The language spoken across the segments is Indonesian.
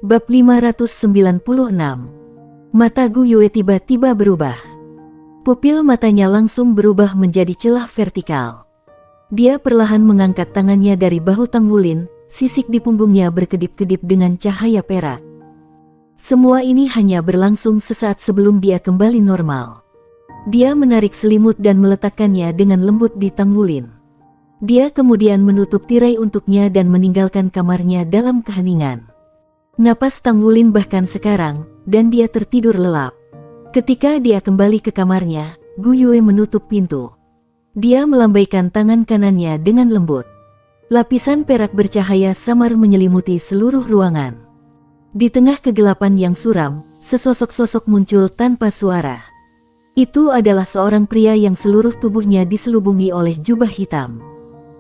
Bab 596. Mata Gu Yue tiba-tiba berubah. Pupil matanya langsung berubah menjadi celah vertikal. Dia perlahan mengangkat tangannya dari bahu Tang Wulin, sisik di punggungnya berkedip-kedip dengan cahaya perak. Semua ini hanya berlangsung sesaat sebelum dia kembali normal. Dia menarik selimut dan meletakkannya dengan lembut di Tang Wulin. Dia kemudian menutup tirai untuknya dan meninggalkan kamarnya dalam keheningan. Napas Tang Wulin bahkan sekarang, dan dia tertidur lelap. Ketika dia kembali ke kamarnya, Gu Yue menutup pintu. Dia melambaikan tangan kanannya dengan lembut. Lapisan perak bercahaya samar menyelimuti seluruh ruangan. Di tengah kegelapan yang suram, sesosok-sosok muncul tanpa suara. Itu adalah seorang pria yang seluruh tubuhnya diselubungi oleh jubah hitam.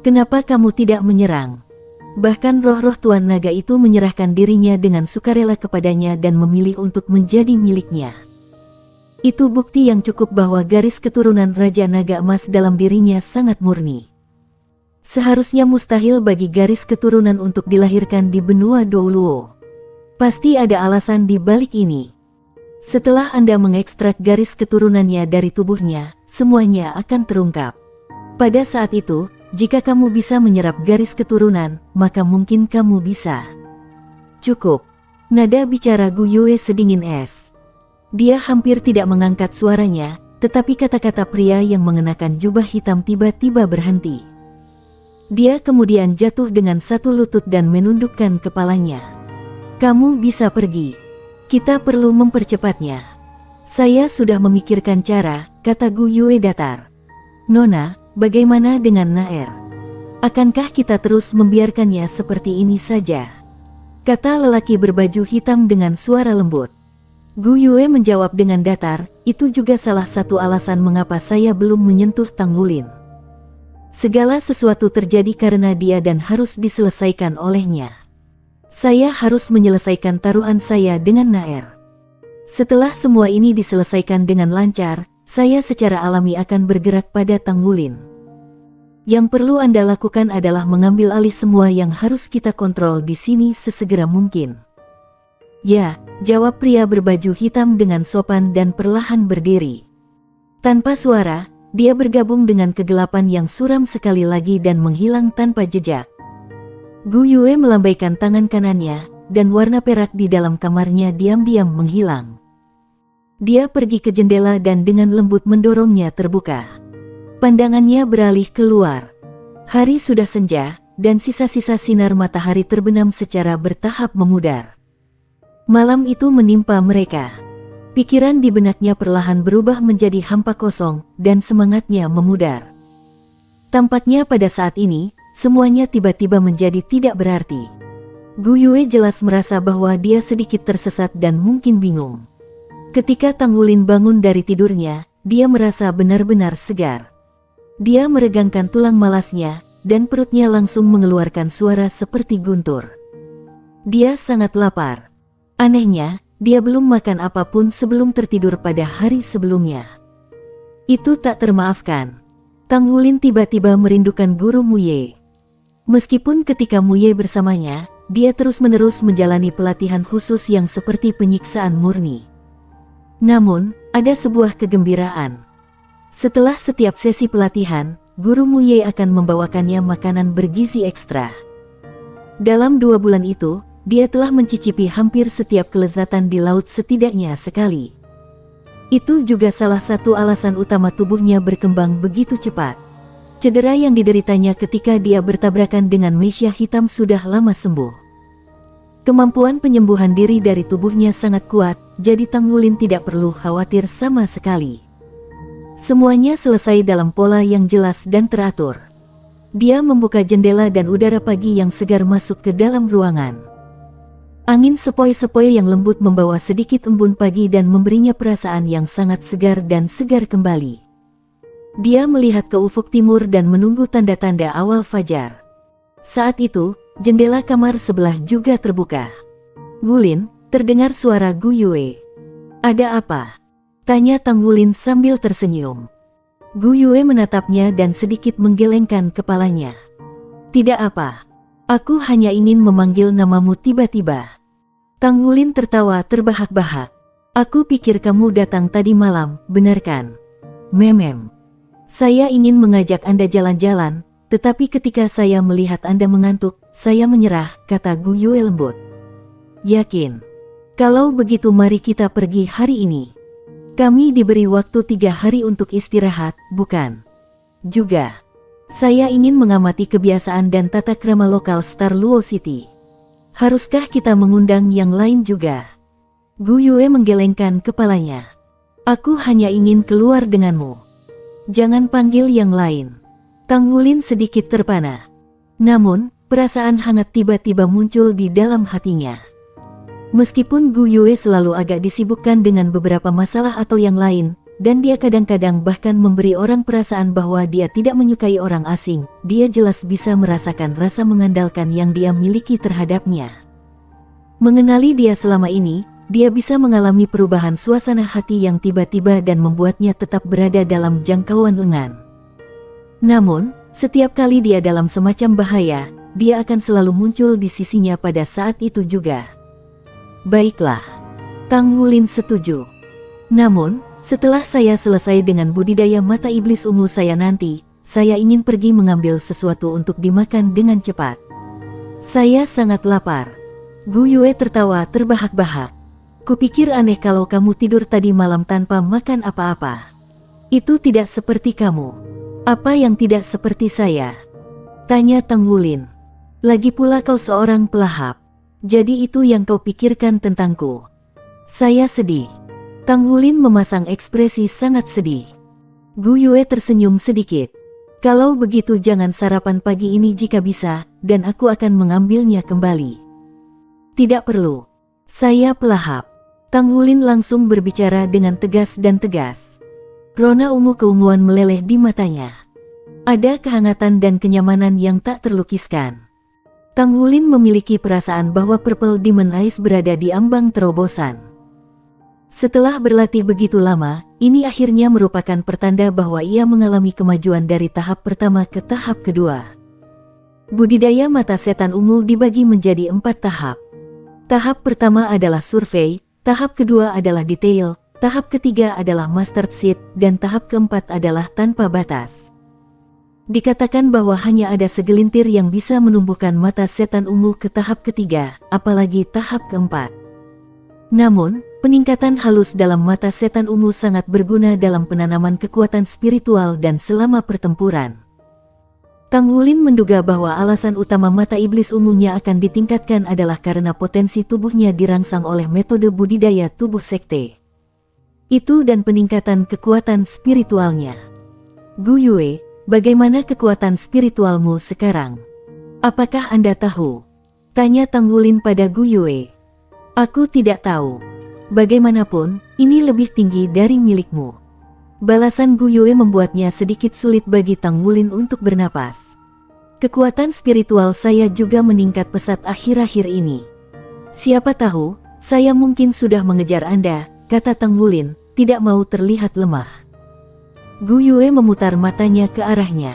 "Kenapa kamu tidak menyerang?" Bahkan roh-roh Tuan Naga itu menyerahkan dirinya dengan sukarela kepadanya dan memilih untuk menjadi miliknya. Itu bukti yang cukup bahwa garis keturunan Raja Naga Emas dalam dirinya sangat murni. Seharusnya mustahil bagi garis keturunan untuk dilahirkan di benua Douluo. Pasti ada alasan di balik ini. Setelah Anda mengekstrak garis keturunannya dari tubuhnya, semuanya akan terungkap. Pada saat itu, jika kamu bisa menyerap garis keturunan, maka mungkin kamu bisa. Cukup. Nada bicara Gu Yue sedingin es. Dia hampir tidak mengangkat suaranya, tetapi kata-kata pria yang mengenakan jubah hitam tiba-tiba berhenti. Dia kemudian jatuh dengan satu lutut dan menundukkan kepalanya. "Kamu bisa pergi. Kita perlu mempercepatnya." "Saya sudah memikirkan cara," kata Gu Yue datar. "Nona, bagaimana dengan Naer? Akankah kita terus membiarkannya seperti ini saja?" kata lelaki berbaju hitam dengan suara lembut. Gu Yue menjawab dengan datar, "Itu juga salah satu alasan mengapa saya belum menyentuh Tang Wulin. Segala sesuatu terjadi karena dia dan harus diselesaikan olehnya. Saya harus menyelesaikan taruhan saya dengan Naer. Setelah semua ini diselesaikan dengan lancar, saya secara alami akan bergerak pada Tang Wulin. Yang perlu Anda lakukan adalah mengambil alih semua yang harus kita kontrol di sini sesegera mungkin." "Ya," jawab pria berbaju hitam dengan sopan dan perlahan berdiri. Tanpa suara, dia bergabung dengan kegelapan yang suram sekali lagi dan menghilang tanpa jejak. Gu Yue melambaikan tangan kanannya, dan warna perak di dalam kamarnya diam-diam menghilang. Dia pergi ke jendela dan dengan lembut mendorongnya terbuka. Pandangannya beralih keluar. Hari sudah senja, dan sisa-sisa sinar matahari terbenam secara bertahap memudar. Malam itu menimpa mereka. Pikiran di benaknya perlahan berubah menjadi hampa kosong, dan semangatnya memudar. Tampaknya pada saat ini, semuanya tiba-tiba menjadi tidak berarti. Gu Yue jelas merasa bahwa dia sedikit tersesat dan mungkin bingung. Ketika Tang Wulin bangun dari tidurnya, dia merasa benar-benar segar. Dia meregangkan tulang malasnya, dan perutnya langsung mengeluarkan suara seperti guntur. Dia sangat lapar. Anehnya, dia belum makan apapun sebelum tertidur pada hari sebelumnya. Itu tak termaafkan. Tang Wulin tiba-tiba merindukan guru Mu Ye. Meskipun ketika Mu Ye bersamanya, dia terus-menerus menjalani pelatihan khusus yang seperti penyiksaan murni. Namun, ada sebuah kegembiraan. Setelah setiap sesi pelatihan, guru Mu Ye akan membawakannya makanan bergizi ekstra. Dalam 2 bulan itu, dia telah mencicipi hampir setiap kelezatan di laut setidaknya sekali. Itu juga salah satu alasan utama tubuhnya berkembang begitu cepat. Cedera yang dideritanya ketika dia bertabrakan dengan Mesia hitam sudah lama sembuh. Kemampuan penyembuhan diri dari tubuhnya sangat kuat, jadi Tang Wulin tidak perlu khawatir sama sekali. Semuanya selesai dalam pola yang jelas dan teratur. Dia membuka jendela dan udara pagi yang segar masuk ke dalam ruangan. Angin sepoi-sepoi yang lembut membawa sedikit embun pagi dan memberinya perasaan yang sangat segar dan segar kembali. Dia melihat ke ufuk timur dan menunggu tanda-tanda awal fajar. Saat itu, jendela kamar sebelah juga terbuka. "Wulin," terdengar suara Gu Yue. "Ada apa?" tanya Tang Wulin sambil tersenyum. Gu Yue menatapnya dan sedikit menggelengkan kepalanya. "Tidak apa. Aku hanya ingin memanggil namamu tiba-tiba." Tang Wulin tertawa terbahak-bahak. Aku pikir kamu datang tadi malam, benar kan? Memem. Saya ingin mengajak Anda jalan-jalan, tetapi ketika saya melihat Anda mengantuk, saya menyerah, kata Gu Yue lembut. Yakin? Kalau begitu mari kita pergi hari ini. Kami diberi waktu 3 hari untuk istirahat, bukan? Juga, saya ingin mengamati kebiasaan dan tata krama lokal Star Luo City. Haruskah kita mengundang yang lain juga? Gu Yue menggelengkan kepalanya. Aku hanya ingin keluar denganmu. Jangan panggil yang lain. Tang Wulin sedikit terpana. Namun, perasaan hangat tiba-tiba muncul di dalam hatinya. Meskipun Gu Yue selalu agak disibukkan dengan beberapa masalah atau yang lain, dan dia kadang-kadang bahkan memberi orang perasaan bahwa dia tidak menyukai orang asing, dia jelas bisa merasakan rasa mengandalkan yang dia miliki terhadapnya. Mengenali dia selama ini, dia bisa mengalami perubahan suasana hati yang tiba-tiba dan membuatnya tetap berada dalam jangkauan lengan. Namun, setiap kali dia dalam semacam bahaya, dia akan selalu muncul di sisinya pada saat itu juga. Baiklah, Tang Wulin setuju. Namun, setelah saya selesai dengan budidaya mata iblis ungu saya nanti, saya ingin pergi mengambil sesuatu untuk dimakan dengan cepat. Saya sangat lapar. Gu Yue tertawa terbahak-bahak. Kupikir aneh kalau kamu tidur tadi malam tanpa makan apa-apa. Itu tidak seperti kamu. Apa yang tidak seperti saya? Tanya Tang Wulin. Lagi pula kau seorang pelahap. Jadi itu yang kau pikirkan tentangku. Saya sedih. Tang Wulin memasang ekspresi sangat sedih. Gu Yue tersenyum sedikit. Kalau begitu jangan sarapan pagi ini jika bisa, dan aku akan mengambilnya kembali. Tidak perlu. Saya pelahap. Tang Wulin langsung berbicara dengan tegas dan tegas. Rona ungu keunguan meleleh di matanya. Ada kehangatan dan kenyamanan yang tak terlukiskan. Tang Wulin memiliki perasaan bahwa Purple Demon Eyes berada di ambang terobosan. Setelah berlatih begitu lama, ini akhirnya merupakan pertanda bahwa ia mengalami kemajuan dari tahap pertama ke tahap kedua. Budidaya mata setan ungu dibagi menjadi 4 tahap. Tahap pertama adalah survei, tahap kedua adalah detail, tahap ketiga adalah mustard seed, dan tahap keempat adalah tanpa batas. Dikatakan bahwa hanya ada segelintir yang bisa menumbuhkan mata setan ungu ke tahap ketiga, apalagi tahap keempat. Namun, peningkatan halus dalam mata setan ungu sangat berguna dalam penanaman kekuatan spiritual dan selama pertempuran. Tang Wulin menduga bahwa alasan utama mata iblis ungunya akan ditingkatkan adalah karena potensi tubuhnya dirangsang oleh metode budidaya tubuh sekte. Itu dan peningkatan kekuatan spiritualnya. Gu Yue, bagaimana kekuatan spiritualmu sekarang? Apakah Anda tahu? Tanya Tang Wulin pada Gu Yue. Aku tidak tahu. Bagaimanapun, ini lebih tinggi dari milikmu. Balasan Gu Yue membuatnya sedikit sulit bagi Tang Wulin untuk bernapas. Kekuatan spiritual saya juga meningkat pesat akhir-akhir ini. Siapa tahu, saya mungkin sudah mengejar Anda, kata Tang Wulin, tidak mau terlihat lemah. Gu Yue memutar matanya ke arahnya.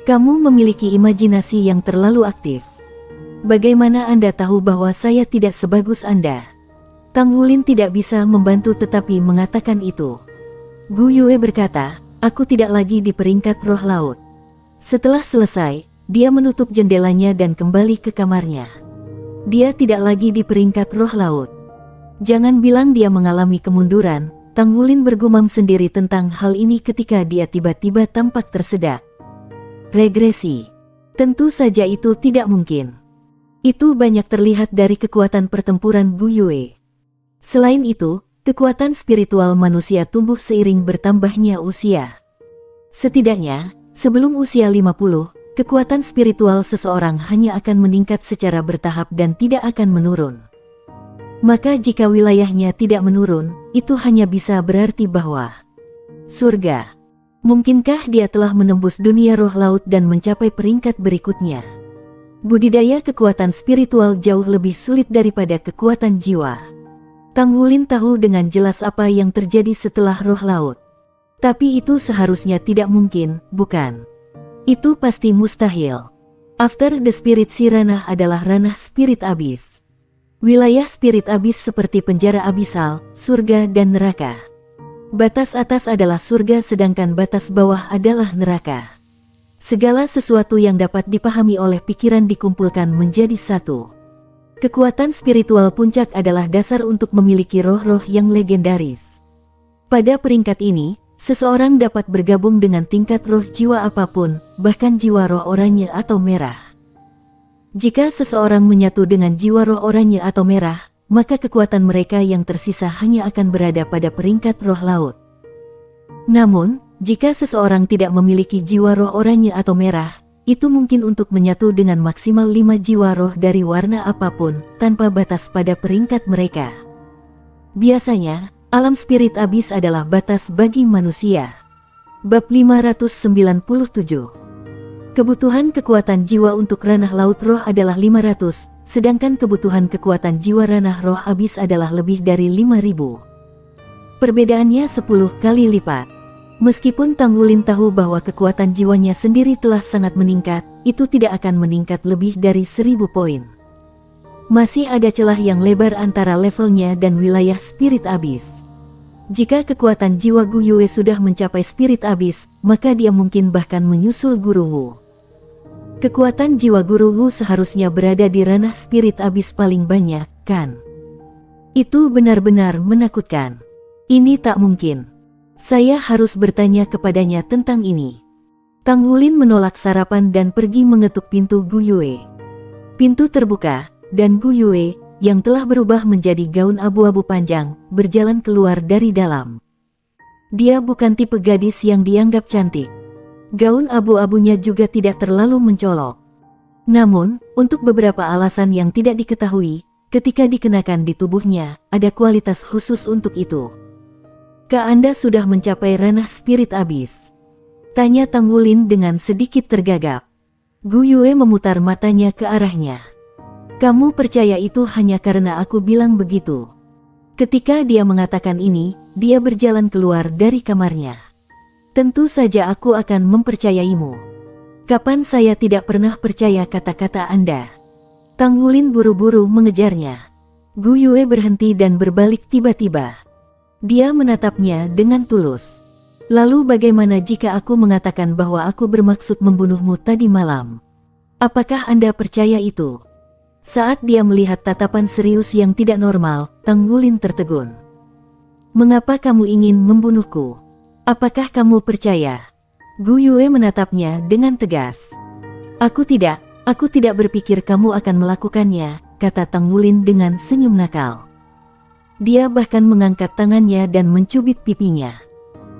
Kamu memiliki imajinasi yang terlalu aktif. Bagaimana Anda tahu bahwa saya tidak sebagus Anda? Tang Wulin tidak bisa membantu tetapi mengatakan itu. Gu Yue berkata, aku tidak lagi di peringkat roh laut. Setelah selesai, dia menutup jendelanya dan kembali ke kamarnya. Dia tidak lagi di peringkat roh laut. Jangan bilang dia mengalami kemunduran, Tang Wulin bergumam sendiri tentang hal ini ketika dia tiba-tiba tampak tersedak. Regresi. Tentu saja itu tidak mungkin. Itu banyak terlihat dari kekuatan pertempuran Gu Yue. Selain itu, kekuatan spiritual manusia tumbuh seiring bertambahnya usia. Setidaknya, sebelum usia 50, kekuatan spiritual seseorang hanya akan meningkat secara bertahap dan tidak akan menurun. Maka jika wilayahnya tidak menurun, itu hanya bisa berarti bahwa surga. Mungkinkah dia telah menembus dunia roh laut dan mencapai peringkat berikutnya? Budidaya kekuatan spiritual jauh lebih sulit daripada kekuatan jiwa. Tang Wulin tahu dengan jelas apa yang terjadi setelah roh laut. Tapi itu seharusnya tidak mungkin, bukan? Itu pasti mustahil. After the Spirit si ranah adalah ranah spirit abyss. Wilayah spirit abis seperti penjara abisal, surga dan neraka. Batas atas adalah surga sedangkan batas bawah adalah neraka. Segala sesuatu yang dapat dipahami oleh pikiran dikumpulkan menjadi satu. Kekuatan spiritual puncak adalah dasar untuk memiliki roh-roh yang legendaris. Pada peringkat ini, seseorang dapat bergabung dengan tingkat roh jiwa apapun, bahkan jiwa roh oranye atau merah. Jika seseorang menyatu dengan jiwa roh oranye atau merah, maka kekuatan mereka yang tersisa hanya akan berada pada peringkat roh laut. Namun, jika seseorang tidak memiliki jiwa roh oranye atau merah, itu mungkin untuk menyatu dengan maksimal 5 jiwa roh dari warna apapun, tanpa batas pada peringkat mereka. Biasanya, alam spirit abis adalah batas bagi manusia. Bab 597. Kebutuhan kekuatan jiwa untuk ranah laut roh adalah 500, sedangkan kebutuhan kekuatan jiwa ranah roh abis adalah lebih dari 5000. Perbedaannya 10 kali lipat. Meskipun Tang Wulin tahu bahwa kekuatan jiwanya sendiri telah sangat meningkat, itu tidak akan meningkat lebih dari 1000 poin. Masih ada celah yang lebar antara levelnya dan wilayah spirit abis. Jika kekuatan jiwa Gu Yue sudah mencapai spirit abis, maka dia mungkin bahkan menyusul Guru Wu. Kekuatan jiwa Guru Wu seharusnya berada di ranah spirit abis paling banyak, kan? Itu benar-benar menakutkan. Ini tak mungkin. Saya harus bertanya kepadanya tentang ini. Tang Wulin menolak sarapan dan pergi mengetuk pintu Gu Yue. Pintu terbuka, dan Gu Yue, yang telah berubah menjadi gaun abu-abu panjang, berjalan keluar dari dalam. Dia bukan tipe gadis yang dianggap cantik. Gaun abu-abunya juga tidak terlalu mencolok. Namun, untuk beberapa alasan yang tidak diketahui, ketika dikenakan di tubuhnya, ada kualitas khusus untuk itu. "Kak, Anda sudah mencapai ranah spirit abis?" tanya Tang Wulin dengan sedikit tergagap. Gu Yue memutar matanya ke arahnya. "Kamu percaya itu hanya karena aku bilang begitu?" Ketika dia mengatakan ini, dia berjalan keluar dari kamarnya. "Tentu saja aku akan mempercayaimu. Kapan saya tidak pernah percaya kata-kata Anda?" Tang Wulin buru-buru mengejarnya. Gu Yue berhenti dan berbalik tiba-tiba. Dia menatapnya dengan tulus. "Lalu bagaimana jika aku mengatakan bahwa aku bermaksud membunuhmu tadi malam? Apakah Anda percaya itu?" Saat dia melihat tatapan serius yang tidak normal, Tang Wulin tertegun. "Mengapa kamu ingin membunuhku? Apakah kamu percaya?" Gu Yue menatapnya dengan tegas. Aku tidak berpikir kamu akan melakukannya," kata Tang Wulin dengan senyum nakal. Dia bahkan mengangkat tangannya dan mencubit pipinya.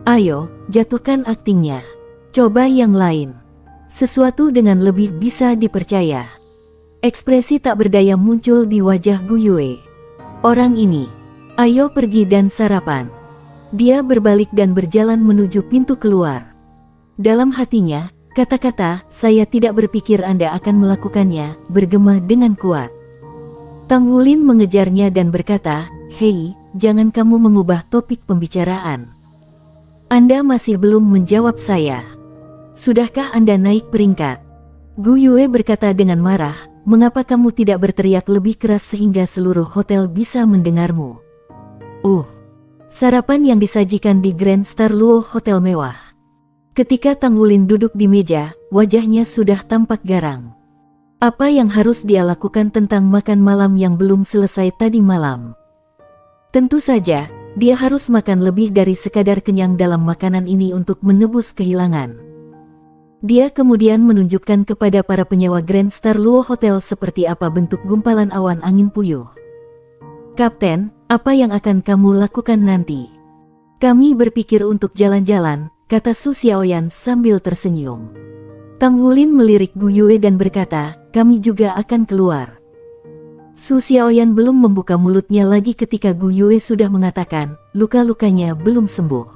"Ayo, jatuhkan aktingnya. Coba yang lain. Sesuatu dengan lebih bisa dipercaya." Ekspresi tak berdaya muncul di wajah Gu Yue. "Orang ini, ayo pergi dan sarapan." Dia berbalik dan berjalan menuju pintu keluar. Dalam hatinya, kata-kata, "Saya tidak berpikir Anda akan melakukannya," bergema dengan kuat. Tang Wulin mengejarnya dan berkata, "Hei, jangan kamu mengubah topik pembicaraan. Anda masih belum menjawab saya. Sudahkah Anda naik peringkat?" Gu Yue berkata dengan marah, "Mengapa kamu tidak berteriak lebih keras sehingga seluruh hotel bisa mendengarmu?" Sarapan yang disajikan di Grand Star Luo Hotel mewah. Ketika Tang Wulin duduk di meja, wajahnya sudah tampak garang. Apa yang harus dia lakukan tentang makan malam yang belum selesai tadi malam? Tentu saja, dia harus makan lebih dari sekadar kenyang dalam makanan ini untuk menebus kehilangan. Dia kemudian menunjukkan kepada para penyewa Grand Star Luo Hotel seperti apa bentuk gumpalan awan angin puyuh. "Kapten, apa yang akan kamu lakukan nanti?" "Kami berpikir untuk jalan-jalan," kata Su Xiaoyan sambil tersenyum. Tang Wulin melirik Gu Yue dan berkata, "Kami juga akan keluar." Su Xiaoyan belum membuka mulutnya lagi ketika Gu Yue sudah mengatakan, "Luka-lukanya belum sembuh.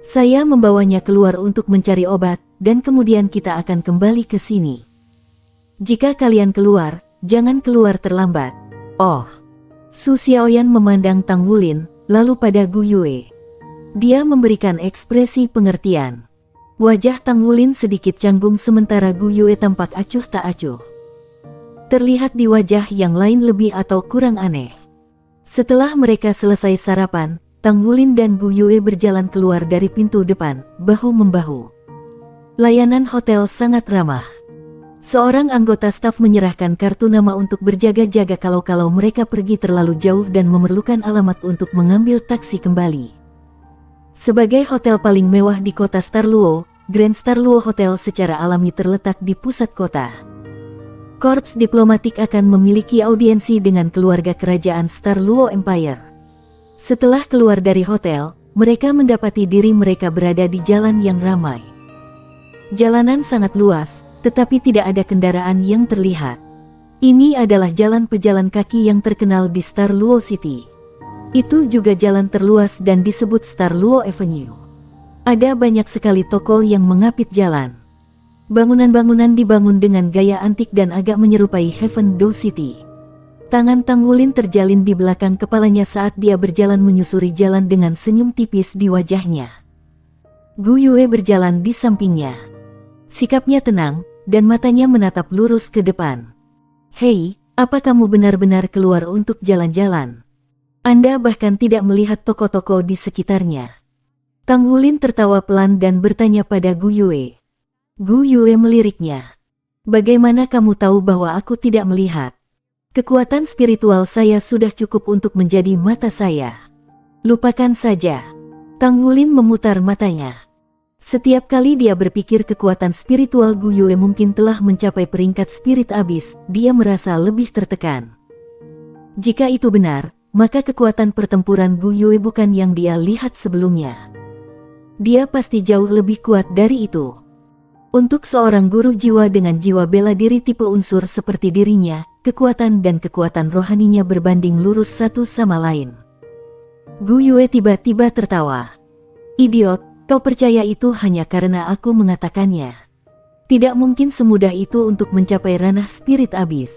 Saya membawanya keluar untuk mencari obat, dan kemudian kita akan kembali ke sini. Jika kalian keluar, jangan keluar terlambat." "Oh." Su Xiaoyan memandang Tang Wulin, lalu pada Gu Yue. Dia memberikan ekspresi pengertian. Wajah Tang Wulin sedikit canggung sementara Gu Yue tampak acuh tak acuh. terlihat di wajah yang lain lebih atau kurang aneh. Setelah mereka selesai sarapan, Tang Wulin dan Gu Yue berjalan keluar dari pintu depan, bahu-membahu. Layanan hotel sangat ramah. Seorang anggota staf menyerahkan kartu nama untuk berjaga-jaga kalau mereka pergi terlalu jauh dan memerlukan alamat untuk mengambil taksi kembali. Sebagai hotel paling mewah di kota Starluo, Grand Starluo Hotel secara alami terletak di pusat kota. Korps diplomatik akan memiliki audiensi dengan keluarga kerajaan Starluo Empire. Setelah keluar dari hotel, mereka mendapati diri mereka berada di jalan yang ramai. Jalanan sangat luas, tetapi tidak ada kendaraan yang terlihat. Ini adalah jalan pejalan kaki yang terkenal di Starluo City. Itu juga jalan terluas dan disebut Starluo Avenue. Ada banyak sekali toko yang mengapit jalan. Bangunan-bangunan dibangun dengan gaya antik dan agak menyerupai Heaven Door City. Tangan Tang Wulin terjalin di belakang kepalanya saat dia berjalan menyusuri jalan dengan senyum tipis di wajahnya. Gu Yue berjalan di sampingnya. Sikapnya tenang, dan matanya menatap lurus ke depan. "Hei, apa kamu benar-benar keluar untuk jalan-jalan? Anda bahkan tidak melihat toko-toko di sekitarnya." Tang Wulin tertawa pelan dan bertanya pada Gu Yue. Gu Yue meliriknya. "Bagaimana kamu tahu bahwa aku tidak melihat? Kekuatan spiritual saya sudah cukup untuk menjadi mata saya." "Lupakan saja." Tang Wulin memutar matanya. Setiap kali dia berpikir kekuatan spiritual Gu Yue mungkin telah mencapai peringkat spirit abis, dia merasa lebih tertekan. Jika itu benar, maka kekuatan pertempuran Gu Yue bukan yang dia lihat sebelumnya. Dia pasti jauh lebih kuat dari itu. Untuk seorang guru jiwa dengan jiwa bela diri tipe unsur seperti dirinya, kekuatan dan kekuatan rohaninya berbanding lurus satu sama lain. Gu Yue tiba-tiba tertawa. "Idiot. Kau percaya itu hanya karena aku mengatakannya. Tidak mungkin semudah itu untuk mencapai ranah spirit abis."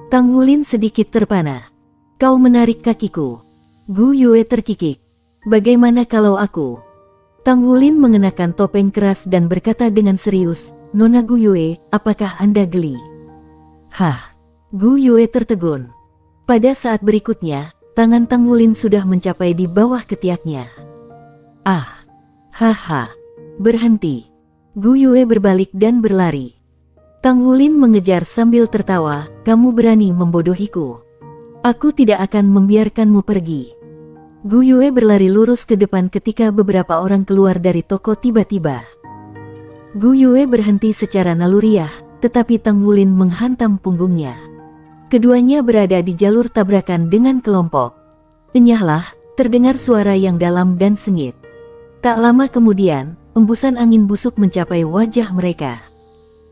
Tang Wulin sedikit terpana. "Kau menarik kakiku." Gu Yue terkikik. "Bagaimana kalau aku?" Tang Wulin mengenakan topeng keras dan berkata dengan serius, "Nona Gu Yue, apakah Anda geli?" "Hah?" Gu Yue tertegun. Pada saat berikutnya, tangan Tang Wulin sudah mencapai di bawah ketiaknya. "Ah. Haha, berhenti." Gu Yue berbalik dan berlari. Tang Wulin mengejar sambil tertawa, "Kamu berani membodohiku. Aku tidak akan membiarkanmu pergi." Gu Yue berlari lurus ke depan ketika beberapa orang keluar dari toko tiba-tiba. Gu Yue berhenti secara naluriah, tetapi Tang Wulin menghantam punggungnya. Keduanya berada di jalur tabrakan dengan kelompok. "Enyahlah," terdengar suara yang dalam dan sengit. Tak lama kemudian, embusan angin busuk mencapai wajah mereka.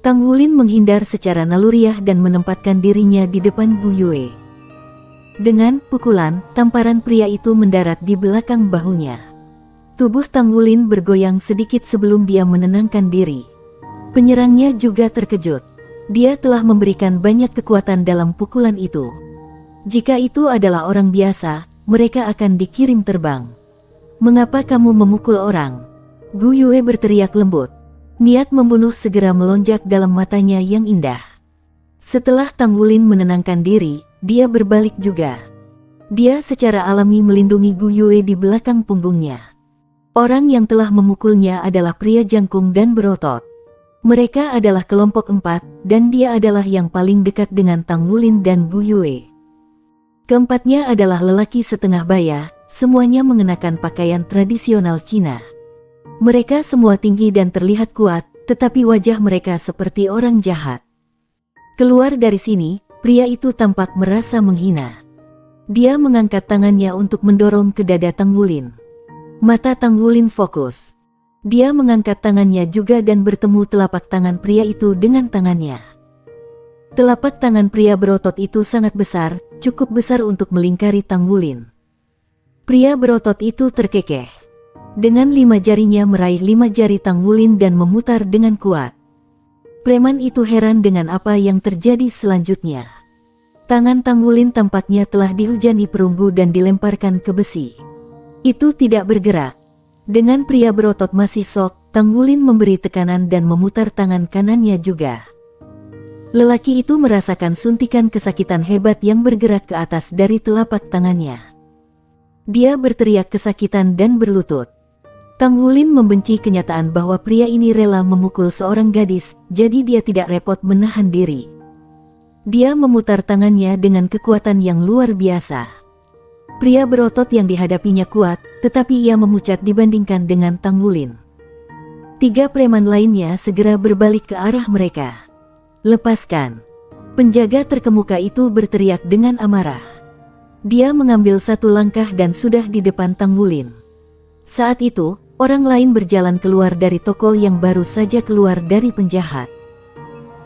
Tang Wulin menghindar secara naluriah dan menempatkan dirinya di depan Gu Yue. Dengan pukulan, tamparan pria itu mendarat di belakang bahunya. Tubuh Tang Wulin bergoyang sedikit sebelum dia menenangkan diri. Penyerangnya juga terkejut. Dia telah memberikan banyak kekuatan dalam pukulan itu. Jika itu adalah orang biasa, mereka akan dikirim terbang. "Mengapa kamu memukul orang?" Gu Yue berteriak lembut. Niat membunuh segera melonjak dalam matanya yang indah. Setelah Tang Wulin menenangkan diri, dia berbalik juga. Dia secara alami melindungi Gu Yue di belakang punggungnya. Orang yang telah memukulnya adalah pria jangkung dan berotot. Mereka adalah kelompok 4, dan dia adalah yang paling dekat dengan Tang Wulin dan Gu Yue. Keempatnya adalah lelaki setengah baya. Semuanya mengenakan pakaian tradisional Cina. Mereka semua tinggi dan terlihat kuat, tetapi wajah mereka seperti orang jahat. Keluar dari sini, pria itu tampak merasa menghina. Dia mengangkat tangannya untuk mendorong ke dada Tang Wulin. Mata Tang Wulin fokus. Dia mengangkat tangannya juga dan bertemu telapak tangan pria itu dengan tangannya. Telapak tangan pria berotot itu sangat besar, cukup besar untuk melingkari Tang Wulin. Pria berotot itu terkekeh. Dengan 5 jarinya meraih 5 jari Tang Wulin dan memutar dengan kuat. Preman itu heran dengan apa yang terjadi selanjutnya. Tangan Tang Wulin tampaknya telah dihujani perunggu dan dilemparkan ke besi. Itu tidak bergerak. Dengan pria berotot masih sok, Tang Wulin memberi tekanan dan memutar tangan kanannya juga. Lelaki itu merasakan suntikan kesakitan hebat yang bergerak ke atas dari telapak tangannya. Dia berteriak kesakitan dan berlutut. Tang Wulin membenci kenyataan bahwa pria ini rela memukul seorang gadis, jadi dia tidak repot menahan diri. Dia memutar tangannya dengan kekuatan yang luar biasa. Pria berotot yang dihadapinya kuat, tetapi ia memucat dibandingkan dengan Tang Wulin. 3 preman lainnya segera berbalik ke arah mereka. "Lepaskan!" Penjaga terkemuka itu berteriak dengan amarah. Dia mengambil 1 langkah dan sudah di depan Tang Wulin. Saat itu, orang lain berjalan keluar dari toko yang baru saja keluar dari penjahat.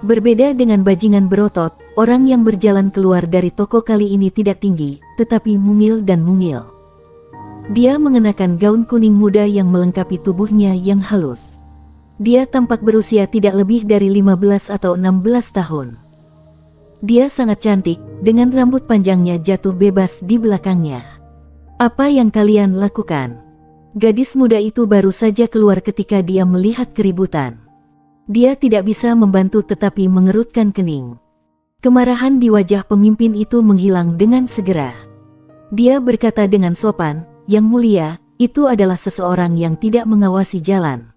Berbeda dengan bajingan berotot, orang yang berjalan keluar dari toko kali ini tidak tinggi, tetapi mungil dan mungil. Dia mengenakan gaun kuning muda yang melengkapi tubuhnya yang halus. Dia tampak berusia tidak lebih dari 15 atau 16 tahun. Dia sangat cantik, dengan rambut panjangnya jatuh bebas di belakangnya. "Apa yang kalian lakukan?" Gadis muda itu baru saja keluar ketika dia melihat keributan. Dia tidak bisa membantu tetapi mengerutkan kening. Kemarahan di wajah pemimpin itu menghilang dengan segera. Dia berkata dengan sopan, "Yang mulia, itu adalah seseorang yang tidak mengawasi jalan.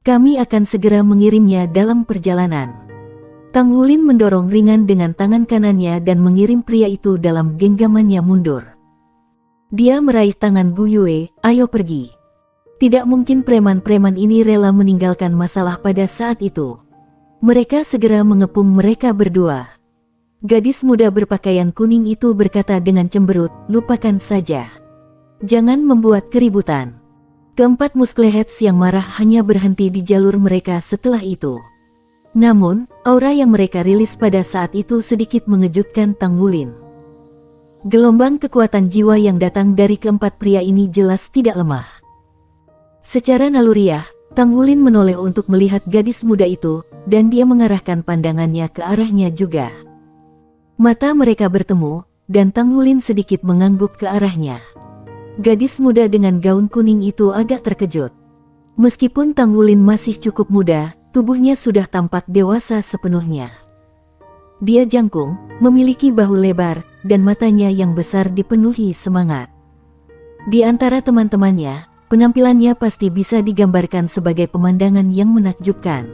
Kami akan segera mengirimnya dalam perjalanan." Tang Wulin mendorong ringan dengan tangan kanannya dan mengirim pria itu dalam genggamannya mundur. Dia meraih tangan Gu Yue, "Ayo pergi." Tidak mungkin preman-preman ini rela meninggalkan masalah pada saat itu. Mereka segera mengepung mereka berdua. Gadis muda berpakaian kuning itu berkata dengan cemberut, "Lupakan saja. Jangan membuat keributan." Keempat musklehets yang marah hanya berhenti di jalur mereka setelah itu. Namun, aura yang mereka rilis pada saat itu sedikit mengejutkan Tang Wulin. Gelombang kekuatan jiwa yang datang dari keempat pria ini jelas tidak lemah. Secara naluriah, Tang Wulin menoleh untuk melihat gadis muda itu, dan dia mengarahkan pandangannya ke arahnya juga. Mata mereka bertemu, dan Tang Wulin sedikit mengangguk ke arahnya. Gadis muda dengan gaun kuning itu agak terkejut. Meskipun Tang Wulin masih cukup muda, tubuhnya sudah tampak dewasa sepenuhnya. Dia jangkung, memiliki bahu lebar, dan matanya yang besar dipenuhi semangat. Di antara teman-temannya, penampilannya pasti bisa digambarkan sebagai pemandangan yang menakjubkan.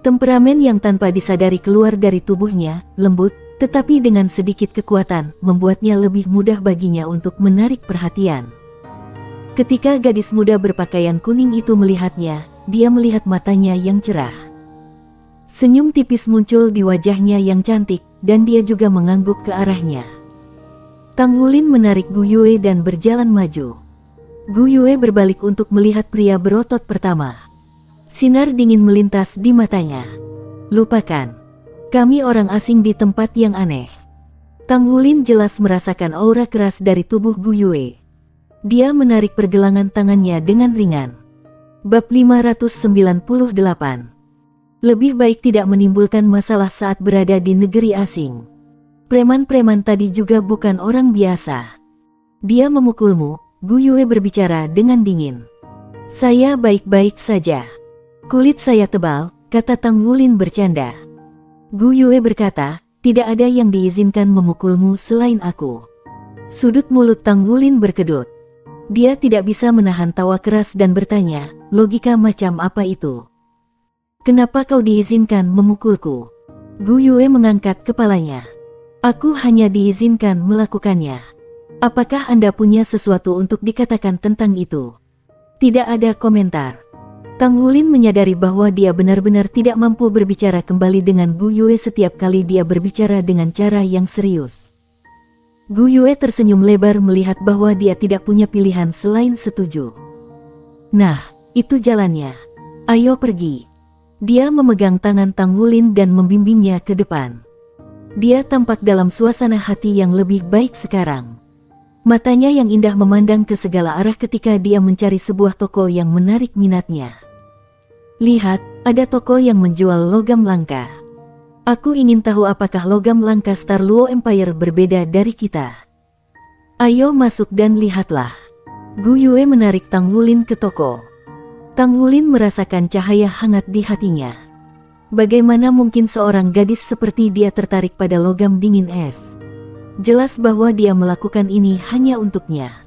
Temperamen yang tanpa disadari keluar dari tubuhnya, lembut, tetapi dengan sedikit kekuatan, membuatnya lebih mudah baginya untuk menarik perhatian. Ketika gadis muda berpakaian kuning itu melihatnya, dia melihat matanya yang cerah. Senyum tipis muncul di wajahnya yang cantik, dan dia juga mengangguk ke arahnya. Tang Wulin menarik Gu Yue dan berjalan maju. Gu Yue berbalik untuk melihat pria berotot pertama. Sinar dingin melintas di matanya. "Lupakan. Kami orang asing di tempat yang aneh." Tang Wulin jelas merasakan aura keras dari tubuh Gu Yue. Dia menarik pergelangan tangannya dengan ringan. Bab 598. Lebih baik tidak menimbulkan masalah saat berada di negeri asing. Preman-preman tadi juga bukan orang biasa. "Dia memukulmu," Gu Yue berbicara dengan dingin. "Saya baik-baik saja. Kulit saya tebal," kata Tang Wulin bercanda. Gu Yue berkata, "Tidak ada yang diizinkan memukulmu selain aku." Sudut mulut Tang Wulin berkedut. Dia tidak bisa menahan tawa keras dan bertanya, "Logika macam apa itu? Kenapa kau diizinkan memukulku?" Gu Yue mengangkat kepalanya. "Aku hanya diizinkan melakukannya. Apakah Anda punya sesuatu untuk dikatakan tentang itu?" Tidak ada komentar. Tang Wulin menyadari bahwa dia benar-benar tidak mampu berbicara kembali dengan Gu Yue setiap kali dia berbicara dengan cara yang serius. Gu Yue tersenyum lebar melihat bahwa dia tidak punya pilihan selain setuju. "Nah, itu jalannya. Ayo pergi." Dia memegang tangan Tang Wulin dan membimbingnya ke depan. Dia tampak dalam suasana hati yang lebih baik sekarang. Matanya yang indah memandang ke segala arah ketika dia mencari sebuah toko yang menarik minatnya. "Lihat, ada toko yang menjual logam langka. Aku ingin tahu apakah logam langka Star Luo Empire berbeda dari kita. Ayo masuk dan lihatlah." Gu Yue menarik Tang Wulin ke toko. Tang Wulin merasakan cahaya hangat di hatinya. Bagaimana mungkin seorang gadis seperti dia tertarik pada logam dingin es? Jelas bahwa dia melakukan ini hanya untuknya.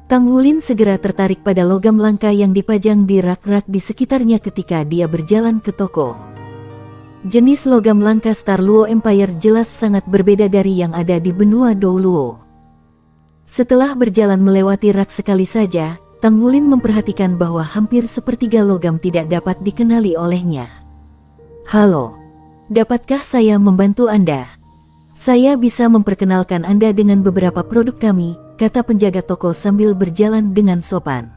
Tang Wulin segera tertarik pada logam langka yang dipajang di rak-rak di sekitarnya ketika dia berjalan ke toko. Jenis logam langka Star Luo Empire jelas sangat berbeda dari yang ada di benua Dou Luo. Setelah berjalan melewati rak sekali saja, Tang Wulin memperhatikan bahwa hampir sepertiga logam tidak dapat dikenali olehnya. Halo, dapatkah saya membantu Anda? Saya bisa memperkenalkan Anda dengan beberapa produk kami, kata penjaga toko sambil berjalan dengan sopan.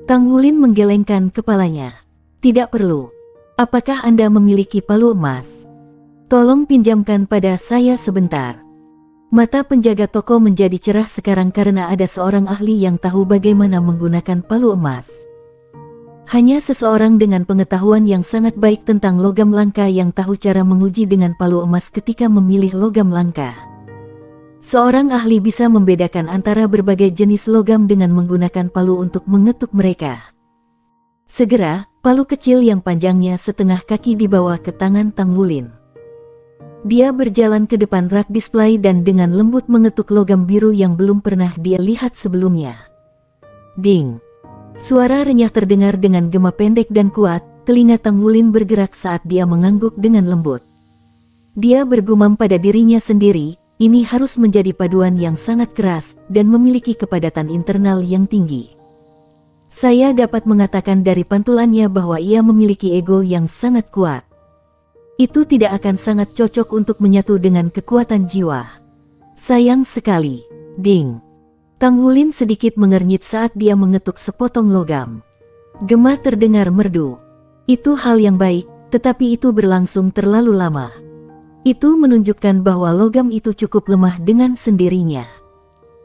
Tang Wulin menggelengkan kepalanya. Tidak perlu. Apakah Anda memiliki palu emas? Tolong pinjamkan pada saya sebentar. Mata penjaga toko menjadi cerah sekarang karena ada seorang ahli yang tahu bagaimana menggunakan palu emas. Hanya seseorang dengan pengetahuan yang sangat baik tentang logam langka yang tahu cara menguji dengan palu emas ketika memilih logam langka. Seorang ahli bisa membedakan antara berbagai jenis logam dengan menggunakan palu untuk mengetuk mereka. Segera, palu kecil yang panjangnya setengah kaki dibawa ke tangan Tang Wulin. Dia berjalan ke depan rak display dan dengan lembut mengetuk logam biru yang belum pernah dia lihat sebelumnya. Ding! Suara renyah terdengar dengan gema pendek dan kuat, telinga Tang Wulin bergerak saat dia mengangguk dengan lembut. Dia bergumam pada dirinya sendiri, ini harus menjadi paduan yang sangat keras dan memiliki kepadatan internal yang tinggi. Saya dapat mengatakan dari pantulannya bahwa ia memiliki ego yang sangat kuat. Itu tidak akan sangat cocok untuk menyatu dengan kekuatan jiwa. Sayang sekali. Ding! Tang Wulin sedikit mengernyit saat dia mengetuk sepotong logam. Gema terdengar merdu. Itu hal yang baik, tetapi itu berlangsung terlalu lama. Itu menunjukkan bahwa logam itu cukup lemah dengan sendirinya.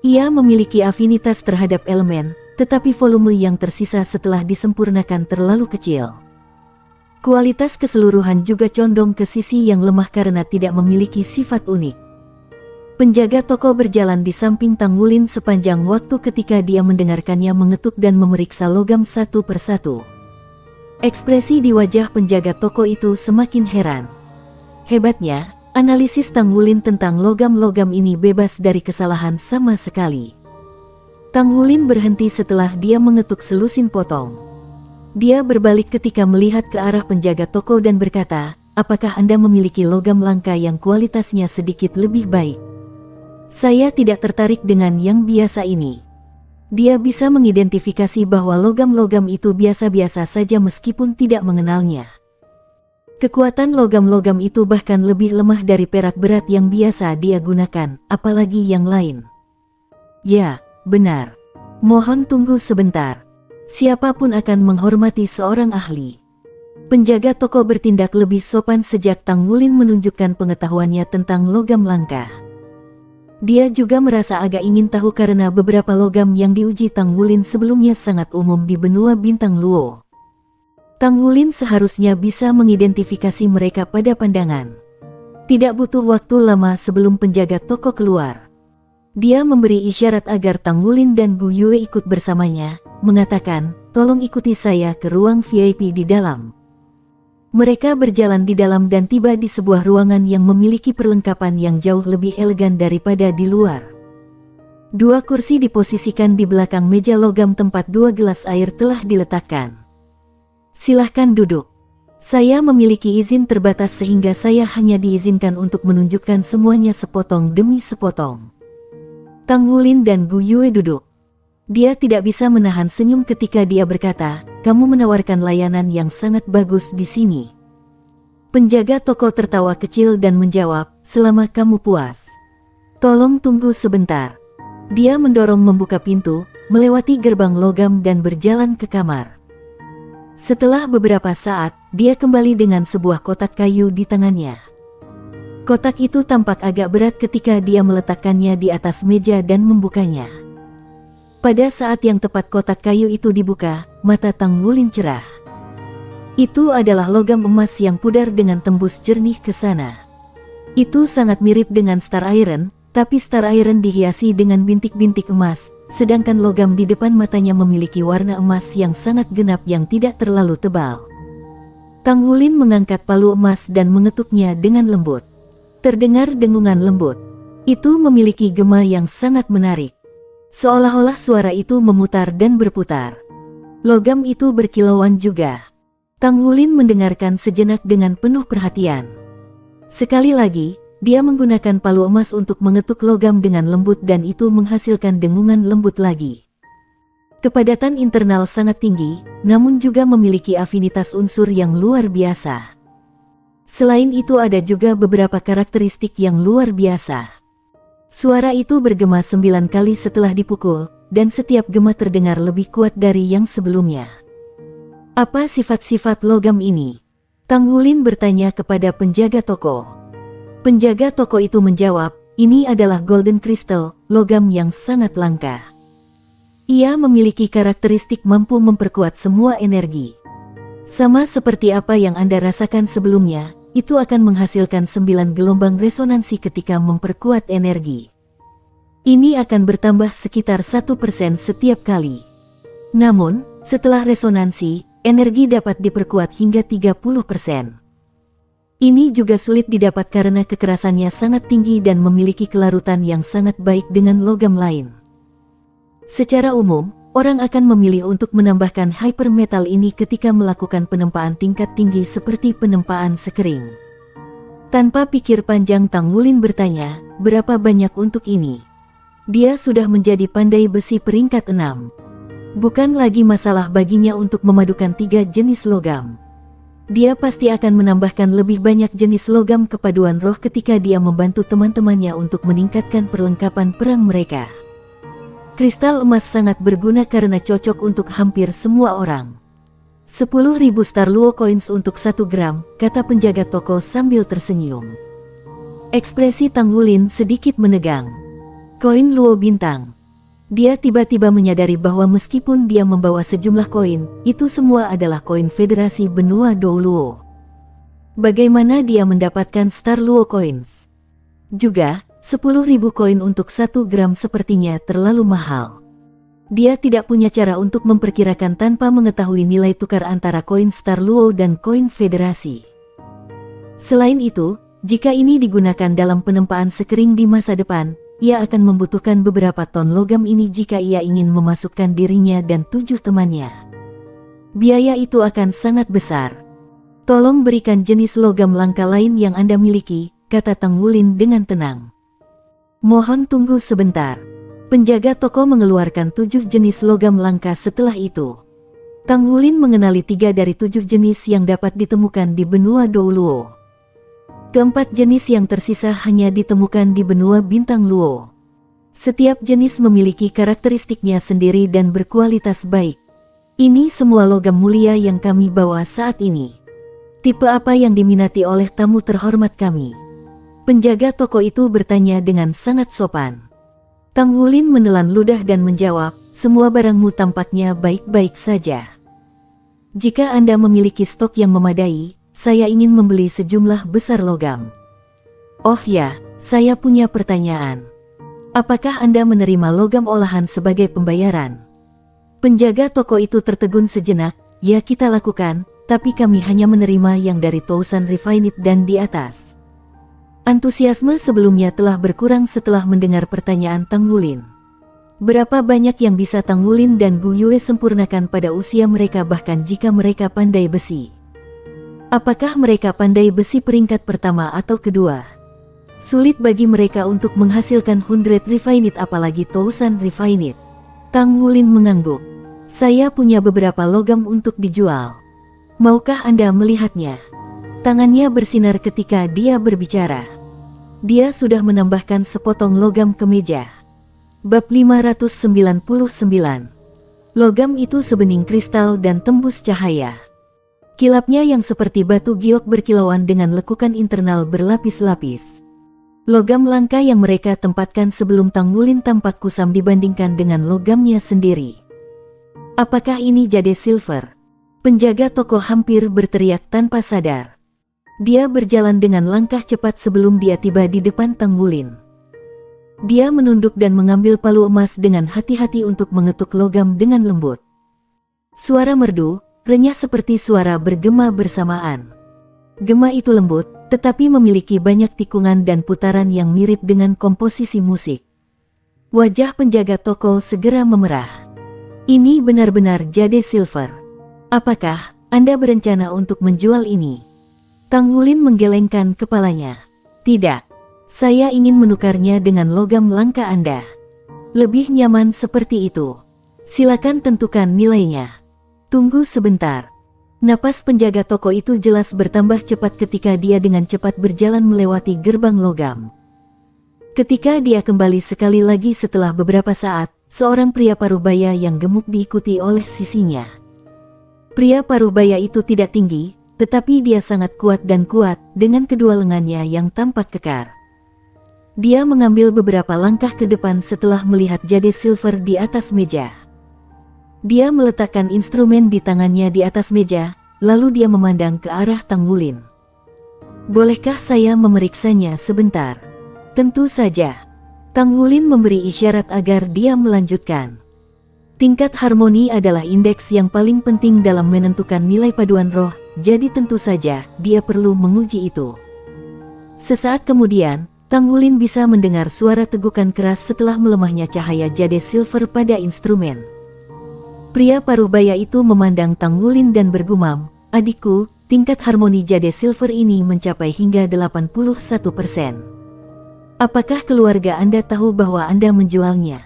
Ia memiliki afinitas terhadap elemen, tetapi volume yang tersisa setelah disempurnakan terlalu kecil. Kualitas keseluruhan juga condong ke sisi yang lemah karena tidak memiliki sifat unik. Penjaga toko berjalan di samping Tang Wulin sepanjang waktu ketika dia mendengarkannya mengetuk dan memeriksa logam satu persatu. Ekspresi di wajah penjaga toko itu semakin heran. Hebatnya, analisis Tang Wulin tentang logam-logam ini bebas dari kesalahan sama sekali. Tang Wulin berhenti setelah dia mengetuk selusin potong. Dia berbalik ketika melihat ke arah penjaga toko dan berkata, "Apakah Anda memiliki logam langka yang kualitasnya sedikit lebih baik?" Saya tidak tertarik dengan yang biasa ini. Dia bisa mengidentifikasi bahwa logam-logam itu biasa-biasa saja meskipun tidak mengenalnya. Kekuatan logam-logam itu bahkan lebih lemah dari perak berat yang biasa dia gunakan, apalagi yang lain. Ya, benar. Mohon tunggu sebentar. Siapapun akan menghormati seorang ahli. Penjaga toko bertindak lebih sopan sejak Tang Wulin menunjukkan pengetahuannya tentang logam langka. Dia juga merasa agak ingin tahu karena beberapa logam yang diuji Tang Wulin sebelumnya sangat umum di benua bintang Luo. Tang Wulin seharusnya bisa mengidentifikasi mereka pada pandangan. Tidak butuh waktu lama sebelum penjaga toko keluar. Dia memberi isyarat agar Tang Wulin dan Gu Yue ikut bersamanya, mengatakan, "Tolong ikuti saya ke ruang VIP di dalam." Mereka berjalan di dalam dan tiba di sebuah ruangan yang memiliki perlengkapan yang jauh lebih elegan daripada di luar. Dua kursi diposisikan di belakang meja logam tempat dua gelas air telah diletakkan. Silahkan duduk. Saya memiliki izin terbatas sehingga saya hanya diizinkan untuk menunjukkan semuanya sepotong demi sepotong. Tang Wulin dan Gu Yue duduk. Dia tidak bisa menahan senyum ketika dia berkata, "Kamu menawarkan layanan yang sangat bagus di sini." Penjaga toko tertawa kecil dan menjawab, "Selama kamu puas. Tolong tunggu sebentar." Dia mendorong membuka pintu, melewati gerbang logam dan berjalan ke kamar. Setelah beberapa saat, dia kembali dengan sebuah kotak kayu di tangannya. Kotak itu tampak agak berat ketika dia meletakkannya di atas meja dan membukanya. Pada saat yang tepat kotak kayu itu dibuka, mata Tang Wulin cerah. Itu adalah logam emas yang pudar dengan tembus jernih ke sana. Itu sangat mirip dengan Star Iron, tapi Star Iron dihiasi dengan bintik-bintik emas, sedangkan logam di depan matanya memiliki warna emas yang sangat genap yang tidak terlalu tebal. Tang Wulin mengangkat palu emas dan mengetuknya dengan lembut. Terdengar dengungan lembut. Itu memiliki gema yang sangat menarik. Seolah-olah suara itu memutar dan berputar. Logam itu berkilauan juga. Tang Wulin mendengarkan sejenak dengan penuh perhatian. Sekali lagi, dia menggunakan palu emas untuk mengetuk logam dengan lembut dan itu menghasilkan dengungan lembut lagi. Kepadatan internal sangat tinggi, namun juga memiliki afinitas unsur yang luar biasa. Selain itu ada juga beberapa karakteristik yang luar biasa. Suara itu bergema 9 kali setelah dipukul, dan setiap gema terdengar lebih kuat dari yang sebelumnya. Apa sifat-sifat logam ini? Tang Wulin bertanya kepada penjaga toko. Penjaga toko itu menjawab, ini adalah golden crystal, logam yang sangat langka. Ia memiliki karakteristik mampu memperkuat semua energi. Sama seperti apa yang Anda rasakan sebelumnya, itu akan menghasilkan 9 gelombang resonansi ketika memperkuat energi. Ini akan bertambah sekitar 1% setiap kali. Namun, setelah resonansi, energi dapat diperkuat hingga 30%. Ini juga sulit didapat karena kekerasannya sangat tinggi dan memiliki kelarutan yang sangat baik dengan logam lain. Secara umum, orang akan memilih untuk menambahkan hypermetal ini ketika melakukan penempaan tingkat tinggi seperti penempaan sekering. Tanpa pikir panjang Tang Wulin bertanya, berapa banyak untuk ini? Dia sudah menjadi pandai besi peringkat 6. Bukan lagi masalah baginya untuk memadukan 3 jenis logam. Dia pasti akan menambahkan lebih banyak jenis logam kepaduan roh ketika dia membantu teman-temannya untuk meningkatkan perlengkapan perang mereka. Kristal emas sangat berguna karena cocok untuk hampir semua orang. 10.000 Star Luo Coins untuk 1 gram, kata penjaga toko sambil tersenyum. Ekspresi Tang Wulin sedikit menegang. Koin Luo bintang. Dia tiba-tiba menyadari bahwa meskipun dia membawa sejumlah koin, itu semua adalah koin Federasi Benua Dou Luo. Bagaimana dia mendapatkan Star Luo Coins? Juga, 10.000 koin untuk 1 gram sepertinya terlalu mahal. Dia tidak punya cara untuk memperkirakan tanpa mengetahui nilai tukar antara koin Star Luo dan koin Federasi. Selain itu, jika ini digunakan dalam penempaan sekering di masa depan, ia akan membutuhkan beberapa ton logam ini jika ia ingin memasukkan dirinya dan 7 temannya. Biaya itu akan sangat besar. Tolong berikan jenis logam langka lain yang Anda miliki, kata Tang Wulin dengan tenang. Mohon tunggu sebentar. Penjaga toko mengeluarkan 7 jenis logam langka setelah itu. Tang Wulin mengenali 3 dari 7 jenis yang dapat ditemukan di benua Dou Luo. Keempat jenis yang tersisa hanya ditemukan di benua Bintang Luo. Setiap jenis memiliki karakteristiknya sendiri dan berkualitas baik. Ini semua logam mulia yang kami bawa saat ini. Tipe apa yang diminati oleh tamu terhormat kami? Penjaga toko itu bertanya dengan sangat sopan. Tang Wulin menelan ludah dan menjawab, semua barangmu tampaknya baik-baik saja. Jika Anda memiliki stok yang memadai, saya ingin membeli sejumlah besar logam. Oh ya, saya punya pertanyaan. Apakah Anda menerima logam olahan sebagai pembayaran? Penjaga toko itu tertegun sejenak, ya kita lakukan, tapi kami hanya menerima yang dari Tousan Refined dan di atas. Antusiasme sebelumnya telah berkurang setelah mendengar pertanyaan Tang Wulin. Berapa banyak yang bisa Tang Wulin dan Gu Yue sempurnakan pada usia mereka bahkan jika mereka pandai besi? Apakah mereka pandai besi peringkat pertama atau kedua? Sulit bagi mereka untuk menghasilkan 100 Refined apalagi Tousan Refined. Tang Wulin mengangguk. Saya punya beberapa logam untuk dijual. Maukah Anda melihatnya? Tangannya bersinar ketika dia berbicara. Dia sudah menambahkan sepotong logam ke meja. Bab 599. Logam itu sebening kristal dan tembus cahaya. Kilapnya yang seperti batu giok berkilauan dengan lekukan internal berlapis-lapis. Logam langka yang mereka tempatkan sebelum Tang Wulin tampak kusam dibandingkan dengan logamnya sendiri. Apakah ini jade silver? Penjaga toko hampir berteriak tanpa sadar. Dia berjalan dengan langkah cepat sebelum dia tiba di depan Tang Wulin. Dia menunduk dan mengambil palu emas dengan hati-hati untuk mengetuk logam dengan lembut. Suara merdu, renyah seperti suara bergema bersamaan. Gema itu lembut, tetapi memiliki banyak tikungan dan putaran yang mirip dengan komposisi musik. Wajah penjaga toko segera memerah. Ini benar-benar jade silver. Apakah Anda berencana untuk menjual ini? Tang Wulin menggelengkan kepalanya. Tidak. Saya ingin menukarnya dengan logam langka Anda. Lebih nyaman seperti itu. Silakan tentukan nilainya. Tunggu sebentar. Napas penjaga toko itu jelas bertambah cepat ketika dia dengan cepat berjalan melewati gerbang logam. Ketika dia kembali sekali lagi setelah beberapa saat, seorang pria parubaya yang gemuk diikuti oleh sisinya. Pria parubaya itu tidak tinggi, tetapi dia sangat kuat dan kuat dengan kedua lengannya yang tampak kekar. Dia mengambil beberapa langkah ke depan setelah melihat jade silver di atas meja. Dia meletakkan instrumen di tangannya di atas meja, lalu dia memandang ke arah Tang Wulin. Bolehkah saya memeriksanya sebentar? Tentu saja. Tang Wulin memberi isyarat agar dia melanjutkan. Tingkat harmoni adalah indeks yang paling penting dalam menentukan nilai paduan roh, jadi tentu saja dia perlu menguji itu. Sesaat kemudian, Tang Wulin bisa mendengar suara tegukan keras setelah melemahnya cahaya jade silver pada instrumen. Pria parubaya itu memandang Tang Wulin dan bergumam, "Adikku, tingkat harmoni jade silver ini mencapai hingga 81%. Apakah keluarga Anda tahu bahwa Anda menjualnya?"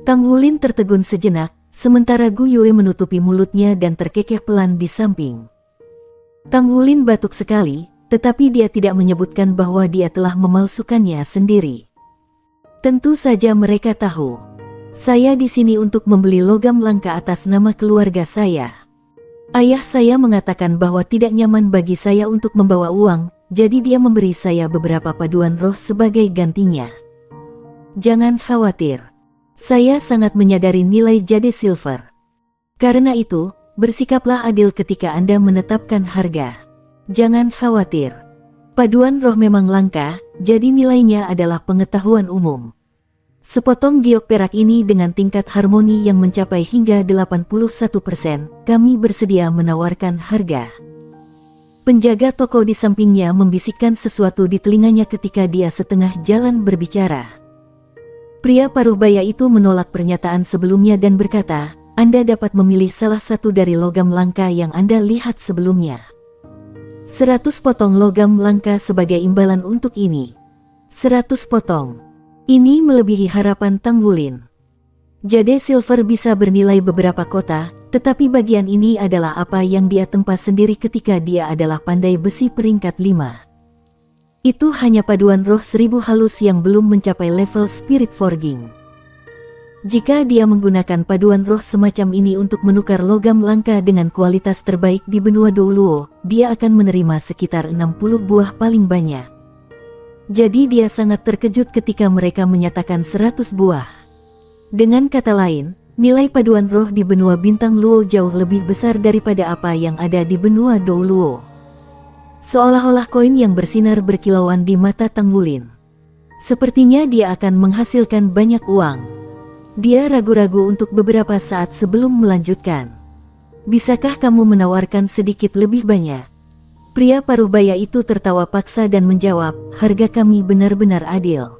Tang Wulin tertegun sejenak, sementara Gu Yue menutupi mulutnya dan terkekeh pelan di samping. Tang Wulin batuk sekali, tetapi dia tidak menyebutkan bahwa dia telah memalsukannya sendiri. Tentu saja mereka tahu. Saya di sini untuk membeli logam langka atas nama keluarga saya. Ayah saya mengatakan bahwa tidak nyaman bagi saya untuk membawa uang, jadi dia memberi saya beberapa paduan roh sebagai gantinya. Jangan khawatir. Saya sangat menyadari nilai jade silver. Karena itu, bersikaplah adil ketika Anda menetapkan harga. Jangan khawatir. Paduan roh memang langka, jadi nilainya adalah pengetahuan umum. Sepotong giok perak ini dengan tingkat harmoni yang mencapai hingga 81%, kami bersedia menawarkan harga. Penjaga toko di sampingnya membisikkan sesuatu di telinganya ketika dia setengah jalan berbicara. Pria parubaya itu menolak pernyataan sebelumnya dan berkata, "Anda dapat memilih salah satu dari logam langka yang Anda lihat sebelumnya. 100 potong logam langka sebagai imbalan untuk ini." 100 potong. Ini melebihi harapan Tang Wulin. Jade silver bisa bernilai beberapa kota, tetapi bagian ini adalah apa yang dia tempa sendiri ketika dia adalah pandai besi peringkat 5. Itu hanya paduan roh 1000 halus yang belum mencapai level spirit forging. Jika dia menggunakan paduan roh semacam ini untuk menukar logam langka dengan kualitas terbaik di benua Douluo, dia akan menerima sekitar 60 buah paling banyak. Jadi dia sangat terkejut ketika mereka menyatakan 100 buah. Dengan kata lain, nilai paduan roh di benua bintang Luo jauh lebih besar daripada apa yang ada di benua Douluo. Seolah-olah koin yang bersinar berkilauan di mata Tang Wulin. Sepertinya dia akan menghasilkan banyak uang. Dia ragu-ragu untuk beberapa saat sebelum melanjutkan. "Bisakah kamu menawarkan sedikit lebih banyak?" Pria parubaya itu tertawa paksa dan menjawab, "Harga kami benar-benar adil.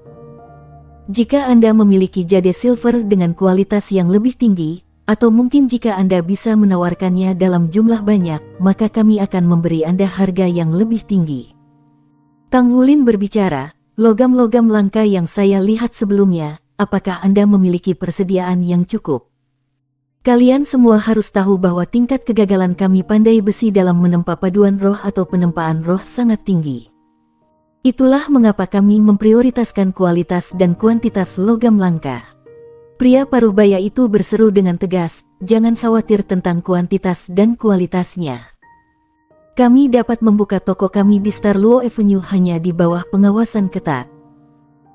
Jika Anda memiliki jade silver dengan kualitas yang lebih tinggi, atau mungkin jika Anda bisa menawarkannya dalam jumlah banyak, maka kami akan memberi Anda harga yang lebih tinggi." Tang Wulin berbicara, "Logam-logam langka yang saya lihat sebelumnya, apakah Anda memiliki persediaan yang cukup? Kalian semua harus tahu bahwa tingkat kegagalan kami pandai besi dalam menempa paduan roh atau penempaan roh sangat tinggi. Itulah mengapa kami memprioritaskan kualitas dan kuantitas logam langka." Pria parubaya itu berseru dengan tegas, "Jangan khawatir tentang kuantitas dan kualitasnya. Kami dapat membuka toko kami di Star Luo Avenue hanya di bawah pengawasan ketat.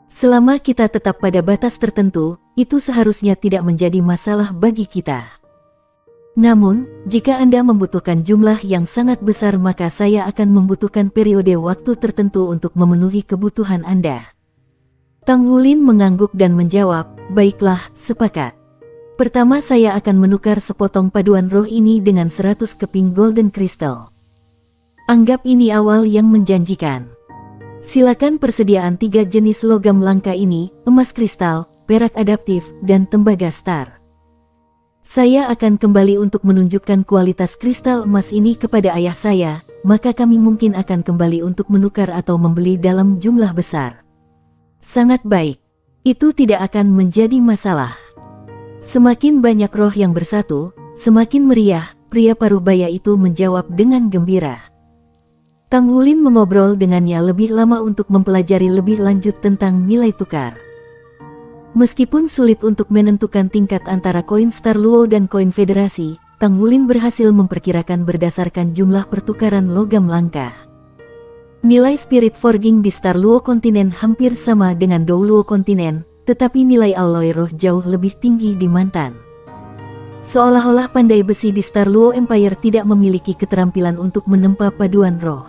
Selama kita tetap pada batas tertentu, itu seharusnya tidak menjadi masalah bagi kita. Namun, jika Anda membutuhkan jumlah yang sangat besar maka saya akan membutuhkan periode waktu tertentu untuk memenuhi kebutuhan Anda." Tang Wulin mengangguk dan menjawab, "Baiklah, sepakat. Pertama saya akan menukar sepotong paduan roh ini dengan 100 keping golden crystal. Anggap ini awal yang menjanjikan. Silakan persediaan 3 jenis logam langka ini, emas kristal, perak adaptif, dan tembaga star. Saya akan kembali untuk menunjukkan kualitas kristal emas ini kepada ayah saya, maka kami mungkin akan kembali untuk menukar atau membeli dalam jumlah besar. Sangat baik. Itu tidak akan menjadi masalah. Semakin banyak roh yang bersatu, semakin meriah, pria Parubaya itu menjawab dengan gembira. Tang Wulin mengobrol dengannya lebih lama untuk mempelajari lebih lanjut tentang nilai tukar. Meskipun sulit untuk menentukan tingkat antara koin Star Luo dan koin Federasi, Tang Wulin berhasil memperkirakan berdasarkan jumlah pertukaran logam langka. Nilai Spirit Forging di Star Luo kontinen hampir sama dengan Dou Luo kontinen, tetapi nilai alloy roh jauh lebih tinggi di Mantan. Seolah-olah pandai besi di Star Luo Empire tidak memiliki keterampilan untuk menempa paduan roh.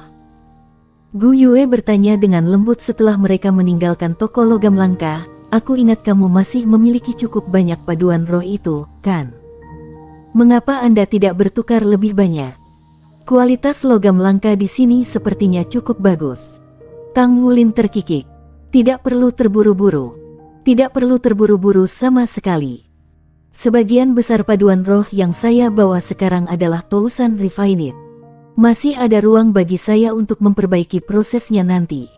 Gu Yue bertanya dengan lembut setelah mereka meninggalkan toko logam langka, "Aku ingat kamu masih memiliki cukup banyak paduan roh itu, kan? Mengapa Anda tidak bertukar lebih banyak? Kualitas logam langka di sini sepertinya cukup bagus." Tang Wulin terkikik. Tidak perlu terburu-buru. Tidak perlu terburu-buru sama sekali. Sebagian besar paduan roh yang saya bawa sekarang adalah Tousan Refined. Masih ada ruang bagi saya untuk memperbaiki prosesnya nanti.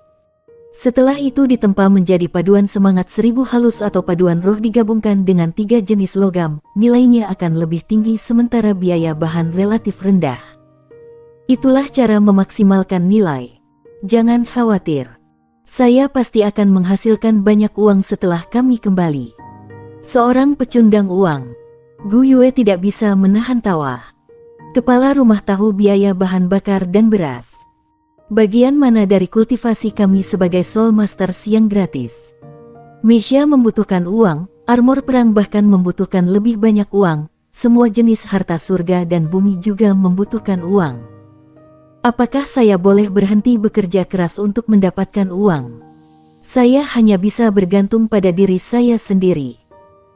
Setelah itu ditempa menjadi paduan semangat 1000 halus atau paduan roh digabungkan dengan 3 jenis logam, nilainya akan lebih tinggi sementara biaya bahan relatif rendah. Itulah cara memaksimalkan nilai. Jangan khawatir. Saya pasti akan menghasilkan banyak uang setelah kami kembali. Seorang pecundang uang. Gu Yue tidak bisa menahan tawa. Kepala rumah tahu biaya bahan bakar dan beras. Bagian mana dari kultivasi kami sebagai Soul Masters yang gratis? Meisha membutuhkan uang, armor perang bahkan membutuhkan lebih banyak uang, semua jenis harta surga dan bumi juga membutuhkan uang. Apakah saya boleh berhenti bekerja keras untuk mendapatkan uang? Saya hanya bisa bergantung pada diri saya sendiri.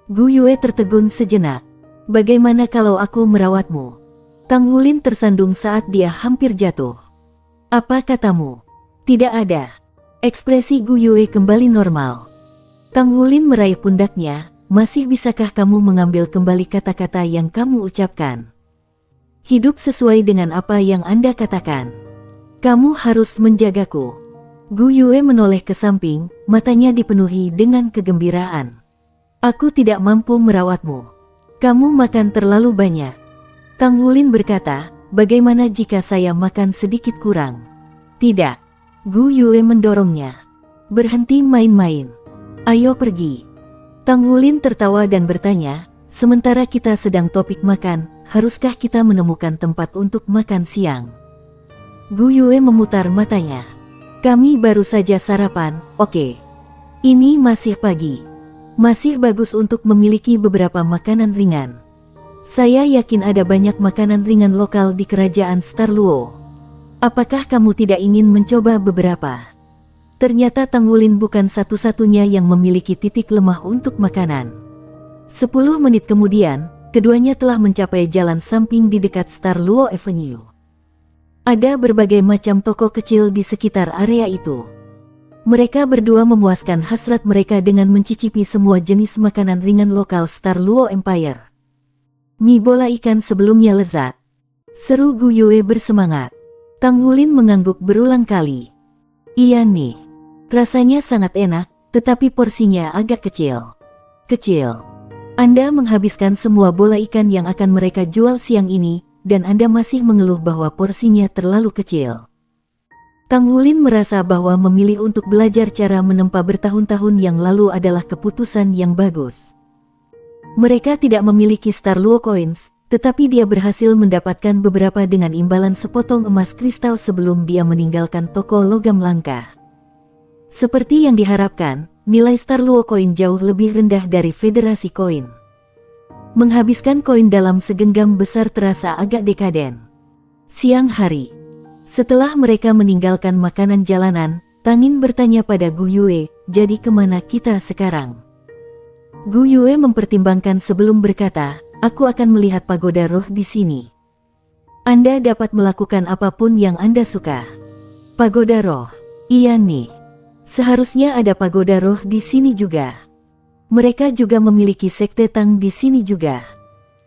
Gu Yue tertegun sejenak. Bagaimana kalau aku merawatmu? Tang Wulin tersandung saat dia hampir jatuh. Apa katamu? Tidak ada. Ekspresi Gu Yue kembali normal. Tang Wulin meraih pundaknya. Masih bisakah kamu mengambil kembali kata-kata yang kamu ucapkan? Hidup sesuai dengan apa yang Anda katakan. Kamu harus menjagaku. Gu Yue menoleh ke samping, matanya dipenuhi dengan kegembiraan. Aku tidak mampu merawatmu. Kamu makan terlalu banyak. Tang Wulin berkata, bagaimana jika saya makan sedikit kurang? Tidak. Gu Yue mendorongnya. Berhenti main-main. Ayo pergi. Tang Wulin tertawa dan bertanya, sementara kita sedang topik makan, haruskah kita menemukan tempat untuk makan siang? Gu Yue memutar matanya. Kami baru saja sarapan, oke. Ini masih pagi. Masih bagus untuk memiliki beberapa makanan ringan. Saya yakin ada banyak makanan ringan lokal di kerajaan Star Luo. Apakah kamu tidak ingin mencoba beberapa? Ternyata Tang Wulin bukan satu-satunya yang memiliki titik lemah untuk makanan. 10 menit kemudian, keduanya telah mencapai jalan samping di dekat Star Luo Avenue. Ada berbagai macam toko kecil di sekitar area itu. Mereka berdua memuaskan hasrat mereka dengan mencicipi semua jenis makanan ringan lokal Star Luo Empire. Mie bola ikan sebelumnya lezat. Seru Gu Yue bersemangat. Tang Wulin mengangguk berulang kali. Iya nih. Rasanya sangat enak, tetapi porsinya agak kecil. Kecil. Anda menghabiskan semua bola ikan yang akan mereka jual siang ini, dan Anda masih mengeluh bahwa porsinya terlalu kecil. Tang Wulin merasa bahwa memilih untuk belajar cara menempa bertahun-tahun yang lalu adalah keputusan yang bagus. Mereka tidak memiliki Star Luo Coins, tetapi dia berhasil mendapatkan beberapa dengan imbalan sepotong emas kristal sebelum dia meninggalkan toko logam langka. Seperti yang diharapkan, nilai Star Luo Coin jauh lebih rendah dari Federasi Coin. Menghabiskan koin dalam segenggam besar terasa agak dekaden. Siang hari. Setelah mereka meninggalkan makanan jalanan, Tangin bertanya pada Gu Yue, jadi kemana kita sekarang? Gu Yue mempertimbangkan sebelum berkata, aku akan melihat pagoda roh di sini. Anda dapat melakukan apapun yang Anda suka. Pagoda roh. Iya nih. Seharusnya ada pagoda roh di sini juga. Mereka juga memiliki sekte Tang di sini juga.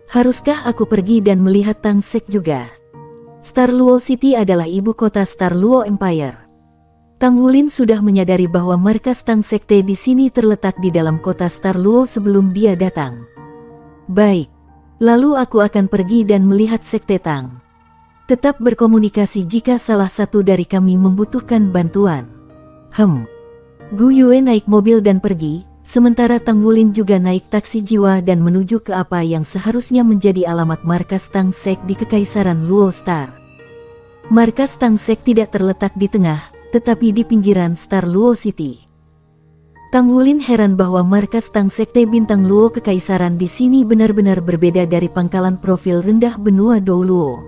Haruskah aku pergi dan melihat Tang Sek juga? Star Luo City adalah ibu kota Star Luo Empire. Tang Wulin sudah menyadari bahwa markas Tang Sekte di sini terletak di dalam kota Star Luo sebelum dia datang. Baik. Lalu aku akan pergi dan melihat sekte Tang. Tetap berkomunikasi jika salah satu dari kami membutuhkan bantuan. Gu Yue naik mobil dan pergi, sementara Tang Wulin juga naik taksi jiwa dan menuju ke apa yang seharusnya menjadi alamat markas Tang Sek di Kekaisaran Luo Star. Markas Tang Sek tidak terletak di tengah, tetapi di pinggiran Star Luo City. Tang Wulin heran bahwa markas Tang Sekte Bintang Luo Kekaisaran di sini benar-benar berbeda dari pangkalan profil rendah benua Dou Luo.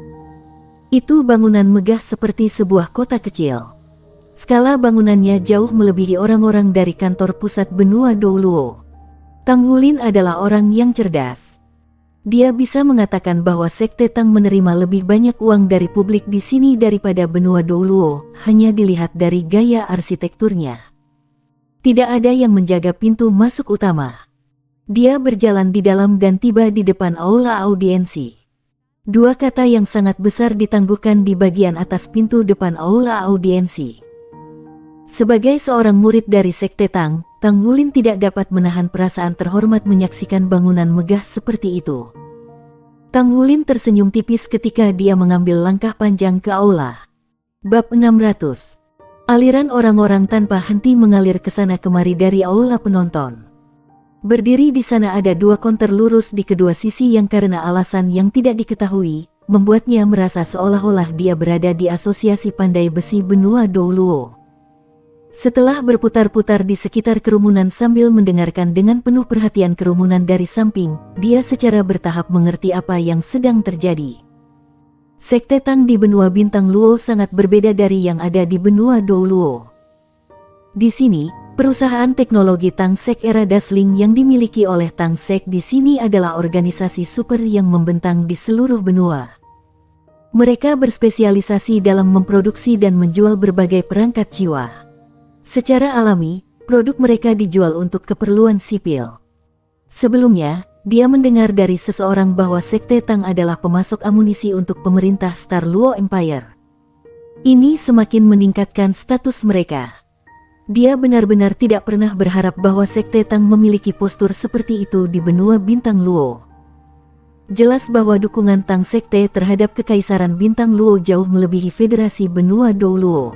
Itu bangunan megah seperti sebuah kota kecil. Skala bangunannya jauh melebihi orang-orang dari kantor pusat benua Dou Luo. Tang Wulin adalah orang yang cerdas. Dia bisa mengatakan bahwa Sekte Tang menerima lebih banyak uang dari publik di sini daripada benua Dou Luo, hanya dilihat dari gaya arsitekturnya. Tidak ada yang menjaga pintu masuk utama. Dia berjalan di dalam dan tiba di depan aula audiensi. Dua kata yang sangat besar ditangguhkan di bagian atas pintu depan aula audiensi. Sebagai seorang murid dari Sekte Tang, Tang Wulin tidak dapat menahan perasaan terhormat menyaksikan bangunan megah seperti itu. Tang Wulin tersenyum tipis ketika dia mengambil langkah panjang ke aula. Bab 600. Aliran orang-orang tanpa henti mengalir ke sana kemari dari aula penonton. Berdiri di sana ada dua konter lurus di kedua sisi yang karena alasan yang tidak diketahui, membuatnya merasa seolah-olah dia berada di Asosiasi Pandai Besi Benua Dou Luo. Setelah berputar-putar di sekitar kerumunan sambil mendengarkan dengan penuh perhatian kerumunan dari samping, dia secara bertahap mengerti apa yang sedang terjadi. Sekte Tang di benua Bintang Luo sangat berbeda dari yang ada di benua Dou Luo. Di sini, perusahaan teknologi Tang Sek era Dazzling yang dimiliki oleh Tang Sek di sini adalah organisasi super yang membentang di seluruh benua. Mereka berspesialisasi dalam memproduksi dan menjual berbagai perangkat jiwa. Secara alami, produk mereka dijual untuk keperluan sipil. Sebelumnya, dia mendengar dari seseorang bahwa Sekte Tang adalah pemasok amunisi untuk pemerintah Star Luo Empire. Ini semakin meningkatkan status mereka. Dia benar-benar tidak pernah berharap bahwa Sekte Tang memiliki postur seperti itu di benua Bintang Luo. Jelas bahwa dukungan Tang Sekte terhadap Kekaisaran Bintang Luo jauh melebihi Federasi Benua Dou Luo.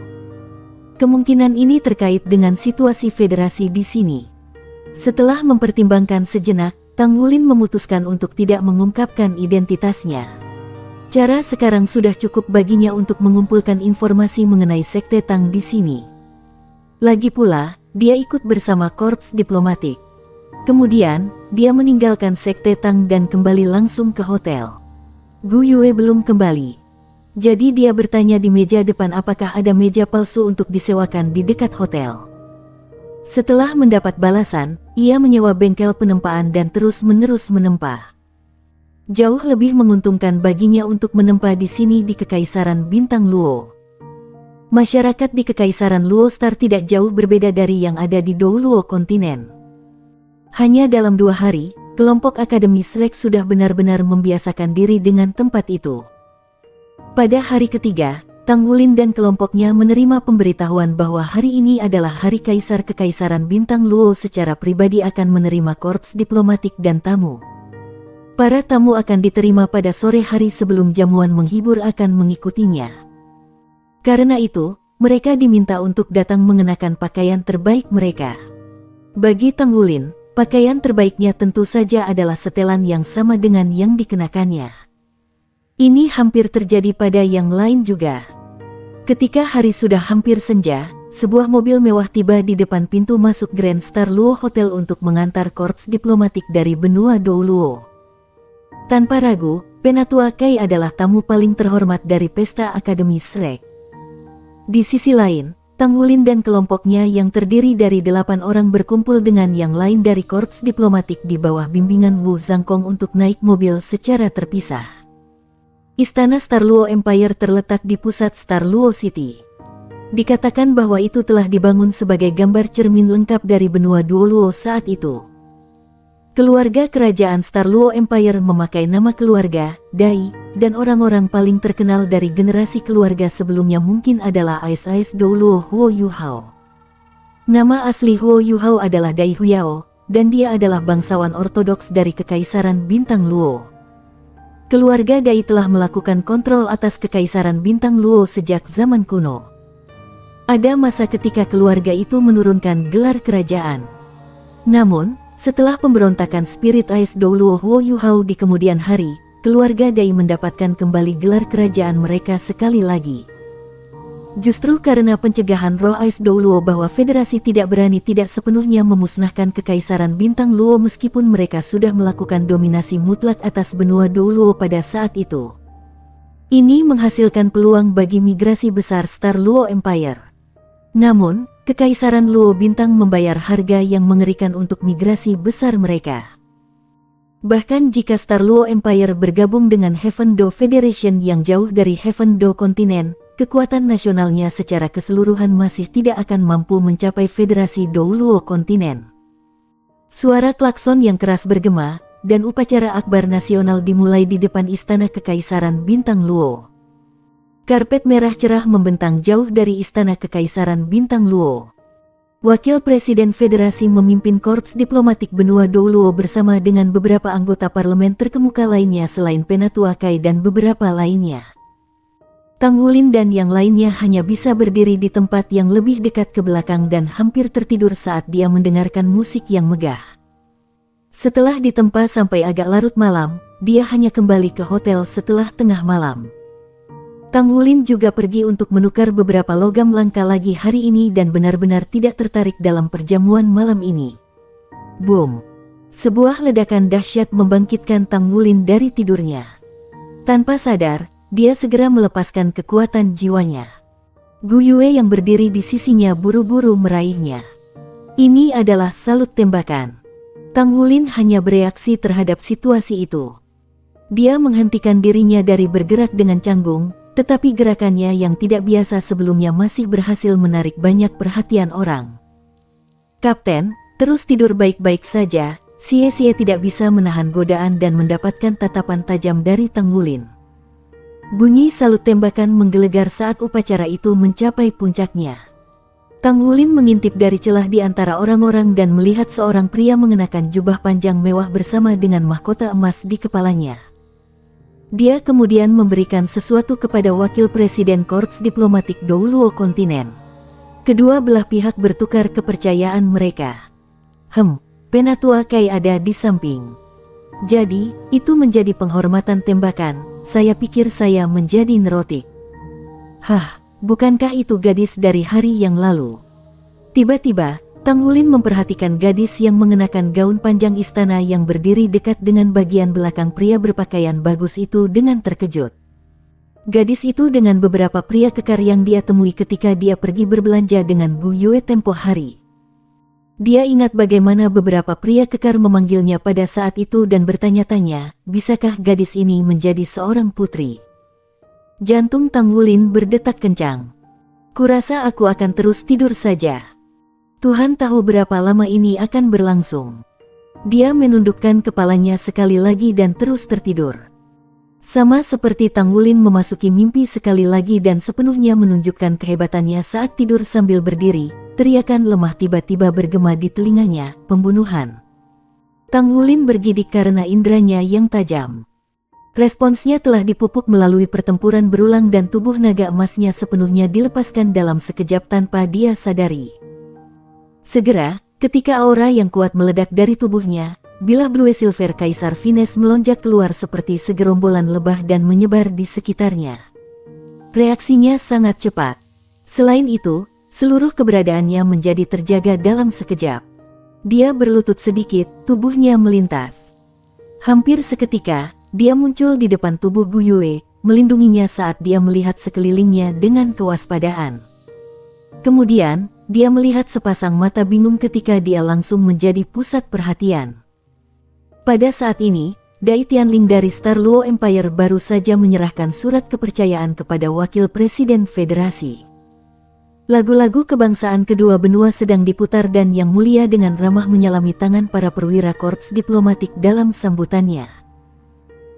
Kemungkinan ini terkait dengan situasi federasi di sini. Setelah mempertimbangkan sejenak, Tang Wulin memutuskan untuk tidak mengungkapkan identitasnya. Cara sekarang sudah cukup baginya untuk mengumpulkan informasi mengenai Sekte Tang di sini. Lagi pula, dia ikut bersama korps diplomatik. Kemudian, dia meninggalkan Sekte Tang dan kembali langsung ke hotel. Gu Yue belum kembali. Jadi dia bertanya di meja depan apakah ada meja palsu untuk disewakan di dekat hotel. Setelah mendapat balasan, ia menyewa bengkel penempaan dan terus-menerus menempa. Jauh lebih menguntungkan baginya untuk menempa di sini di Kekaisaran Bintang Luo. Masyarakat di Kekaisaran Luo Star tidak jauh berbeda dari yang ada di Dou Luo kontinen. Hanya dalam 2 hari, kelompok Akademi Shrek sudah benar-benar membiasakan diri dengan tempat itu. Pada hari ketiga, Tang Wulin dan kelompoknya menerima pemberitahuan bahwa hari ini adalah hari Kaisar Kekaisaran Bintang Luo secara pribadi akan menerima korps diplomatik dan tamu. Para tamu akan diterima pada sore hari sebelum jamuan menghibur akan mengikutinya. Karena itu, mereka diminta untuk datang mengenakan pakaian terbaik mereka. Bagi Tang Wulin, pakaian terbaiknya tentu saja adalah setelan yang sama dengan yang dikenakannya. Ini hampir terjadi pada yang lain juga. Ketika hari sudah hampir senja, sebuah mobil mewah tiba di depan pintu masuk Grand Star Luo Hotel untuk mengantar korps diplomatik dari benua Dou Luo. Tanpa ragu, Penatua Kai adalah tamu paling terhormat dari pesta Akademi Shrek. Di sisi lain, Tang Wulin dan kelompoknya yang terdiri dari 8 orang berkumpul dengan yang lain dari korps diplomatik di bawah bimbingan Wu Zhangkong untuk naik mobil secara terpisah. Istana Star Luo Empire terletak di pusat Star Luo City. Dikatakan bahwa itu telah dibangun sebagai gambar cermin lengkap dari benua Duo Luo saat itu. Keluarga kerajaan Star Luo Empire memakai nama keluarga, Dai, dan orang-orang paling terkenal dari generasi keluarga sebelumnya mungkin adalah Ais Dou Luo Huo Yuhao. Nama asli Huo Yuhao adalah Dai Huyao, dan dia adalah bangsawan ortodoks dari Kekaisaran Bintang Luo. Keluarga Dai telah melakukan kontrol atas Kekaisaran Bintang Luo sejak zaman kuno. Ada masa ketika keluarga itu menurunkan gelar kerajaan. Namun, setelah pemberontakan spirit Ais Dou Luo Huo Yuhao di kemudian hari, keluarga Dai mendapatkan kembali gelar kerajaan mereka sekali lagi. Justru karena pencegahan roh Ais Dou Luo bahwa federasi tidak berani tidak sepenuhnya memusnahkan Kekaisaran Bintang Luo meskipun mereka sudah melakukan dominasi mutlak atas benua Dou Luo pada saat itu. Ini menghasilkan peluang bagi migrasi besar Star Luo Empire. Namun, Kekaisaran Luo Bintang membayar harga yang mengerikan untuk migrasi besar mereka. Bahkan jika Star Luo Empire bergabung dengan Heaven Do Federation yang jauh dari Heaven Do kontinen, kekuatan nasionalnya secara keseluruhan masih tidak akan mampu mencapai Federasi Dou Luo kontinen. Suara klakson yang keras bergema, dan upacara akbar nasional dimulai di depan Istana Kekaisaran Bintang Luo. Karpet merah cerah membentang jauh dari Istana Kekaisaran Bintang Luo. Wakil Presiden Federasi memimpin korps diplomatik benua Dou Luo bersama dengan beberapa anggota parlemen terkemuka lainnya selain Penatua Kai dan beberapa lainnya. Tang Wulin dan yang lainnya hanya bisa berdiri di tempat yang lebih dekat ke belakang dan hampir tertidur saat dia mendengarkan musik yang megah. Setelah ditempa sampai agak larut malam, dia hanya kembali ke hotel setelah tengah malam. Tang Wulin juga pergi untuk menukar beberapa logam langka lagi hari ini dan benar-benar tidak tertarik dalam perjamuan malam ini. Boom! Sebuah ledakan dahsyat membangkitkan Tang Wulin dari tidurnya. Tanpa sadar, dia segera melepaskan kekuatan jiwanya. Gu Yue yang berdiri di sisinya buru-buru meraihnya. Ini adalah salut tembakan. Tang Wulin hanya bereaksi terhadap situasi itu. Dia menghentikan dirinya dari bergerak dengan canggung, tetapi gerakannya yang tidak biasa sebelumnya masih berhasil menarik banyak perhatian orang. Kapten, terus tidur baik-baik saja, Xie tidak bisa menahan godaan dan mendapatkan tatapan tajam dari Tang Wulin. Bunyi salut tembakan menggelegar saat upacara itu mencapai puncaknya. Tang Wulin mengintip dari celah di antara orang-orang dan melihat seorang pria mengenakan jubah panjang mewah bersama dengan mahkota emas di kepalanya. Dia kemudian memberikan sesuatu kepada wakil presiden korps diplomatik Dou Luo kontinen. Kedua belah pihak bertukar kepercayaan mereka. Penatua Kai ada di samping. Jadi, itu menjadi penghormatan tembakan, saya pikir saya menjadi nerotik. Bukankah itu gadis dari hari yang lalu? Tiba-tiba, Tang Wulin memperhatikan gadis yang mengenakan gaun panjang istana yang berdiri dekat dengan bagian belakang pria berpakaian bagus itu dengan terkejut. Gadis itu dengan beberapa pria kekar yang dia temui ketika dia pergi berbelanja dengan Gu Yue tempo hari. Dia ingat bagaimana beberapa pria kekar memanggilnya pada saat itu dan bertanya-tanya, bisakah gadis ini menjadi seorang putri? Jantung Tang Wulin berdetak kencang. Kurasa aku akan terus tidur saja. Tuhan tahu berapa lama ini akan berlangsung. Dia menundukkan kepalanya sekali lagi dan terus tertidur. Sama seperti Tang Wulin memasuki mimpi sekali lagi dan sepenuhnya menunjukkan kehebatannya saat tidur sambil berdiri, teriakan lemah tiba-tiba bergema di telinganya, pembunuhan. Tang Wulin bergidik karena indranya yang tajam. Responsnya telah dipupuk melalui pertempuran berulang dan tubuh naga emasnya sepenuhnya dilepaskan dalam sekejap tanpa dia sadari. Segera, ketika aura yang kuat meledak dari tubuhnya, bilah Blue Silver Kaisar Vines melonjak keluar seperti segerombolan lebah dan menyebar di sekitarnya. Reaksinya sangat cepat. Selain itu, seluruh keberadaannya menjadi terjaga dalam sekejap. Dia berlutut sedikit, tubuhnya melintas. Hampir seketika, dia muncul di depan tubuh Gu Yue, melindunginya saat dia melihat sekelilingnya dengan kewaspadaan. Kemudian, dia melihat sepasang mata bingung ketika dia langsung menjadi pusat perhatian. Pada saat ini, Dai Tianling dari Star Luo Empire baru saja menyerahkan surat kepercayaan kepada Wakil Presiden Federasi. Lagu-lagu kebangsaan kedua benua sedang diputar dan Yang Mulia dengan ramah menyalami tangan para perwira korps diplomatik dalam sambutannya.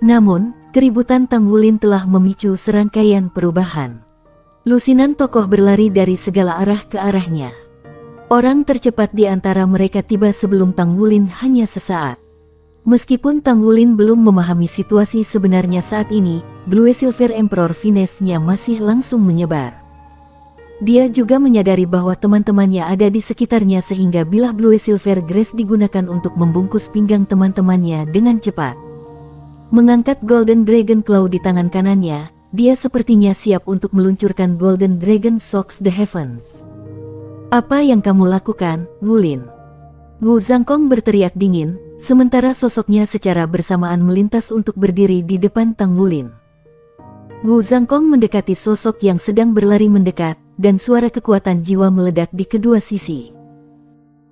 Namun, keributan Tang Wulin telah memicu serangkaian perubahan. Lusinan tokoh berlari dari segala arah ke arahnya. Orang tercepat di antara mereka tiba sebelum Tang Wulin hanya sesaat. Meskipun Tang Wulin belum memahami situasi sebenarnya saat ini, Blue Silver Emperor Finesse-nya masih langsung menyebar. Dia juga menyadari bahwa teman-temannya ada di sekitarnya sehingga bilah Blue Silver Grace digunakan untuk membungkus pinggang teman-temannya dengan cepat. Mengangkat Golden Dragon Claw di tangan kanannya, dia sepertinya siap untuk meluncurkan Golden Dragon Shocks the Heavens. "Apa yang kamu lakukan, Wulin?" Wu Zhangkong berteriak dingin, sementara sosoknya secara bersamaan melintas untuk berdiri di depan Tang Wulin. Wu Zhangkong mendekati sosok yang sedang berlari mendekat, dan suara kekuatan jiwa meledak di kedua sisi.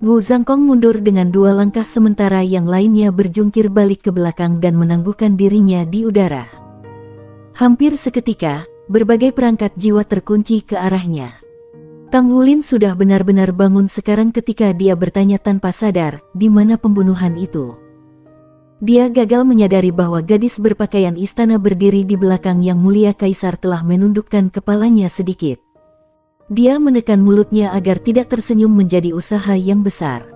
Wu Zhangkong mundur dengan 2 langkah sementara yang lainnya berjungkir balik ke belakang dan menangguhkan dirinya di udara. Hampir seketika, berbagai perangkat jiwa terkunci ke arahnya. Tang Wulin sudah benar-benar bangun sekarang ketika dia bertanya tanpa sadar, di mana pembunuhan itu. Dia gagal menyadari bahwa gadis berpakaian istana berdiri di belakang Yang Mulia Kaisar telah menundukkan kepalanya sedikit. Dia menekan mulutnya agar tidak tersenyum menjadi usaha yang besar.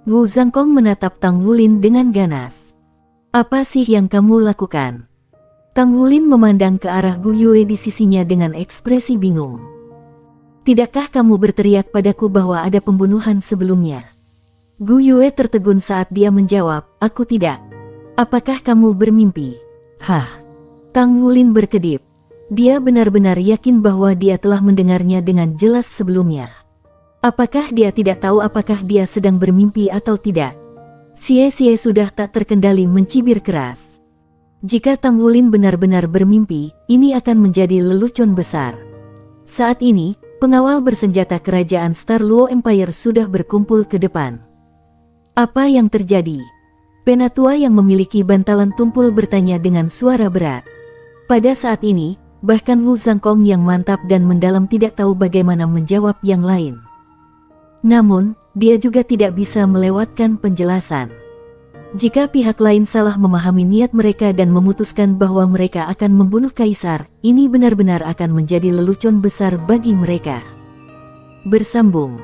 Wu Zhangkong menatap Tang Wulin dengan ganas. "Apa sih yang kamu lakukan?" Tang Wulin memandang ke arah Gu Yue di sisinya dengan ekspresi bingung. "Tidakkah kamu berteriak padaku bahwa ada pembunuhan sebelumnya?" Gu Yue tertegun saat dia menjawab, "Aku tidak." "Apakah kamu bermimpi?" "Hah?" Tang Wulin berkedip. Dia benar-benar yakin bahwa dia telah mendengarnya dengan jelas sebelumnya. Apakah dia tidak tahu apakah dia sedang bermimpi atau tidak? Xie sudah tak terkendali mencibir keras. Jika Tang Wulin benar-benar bermimpi, ini akan menjadi lelucon besar. Saat ini, pengawal bersenjata kerajaan Star Luo Empire sudah berkumpul ke depan. "Apa yang terjadi?" Penatua yang memiliki bantalan tumpul bertanya dengan suara berat. Pada saat ini, bahkan Wu Zhangkong yang mantap dan mendalam tidak tahu bagaimana menjawab yang lain. Namun, dia juga tidak bisa melewatkan penjelasan. Jika pihak lain salah memahami niat mereka dan memutuskan bahwa mereka akan membunuh kaisar, ini benar-benar akan menjadi lelucon besar bagi mereka. Bersambung.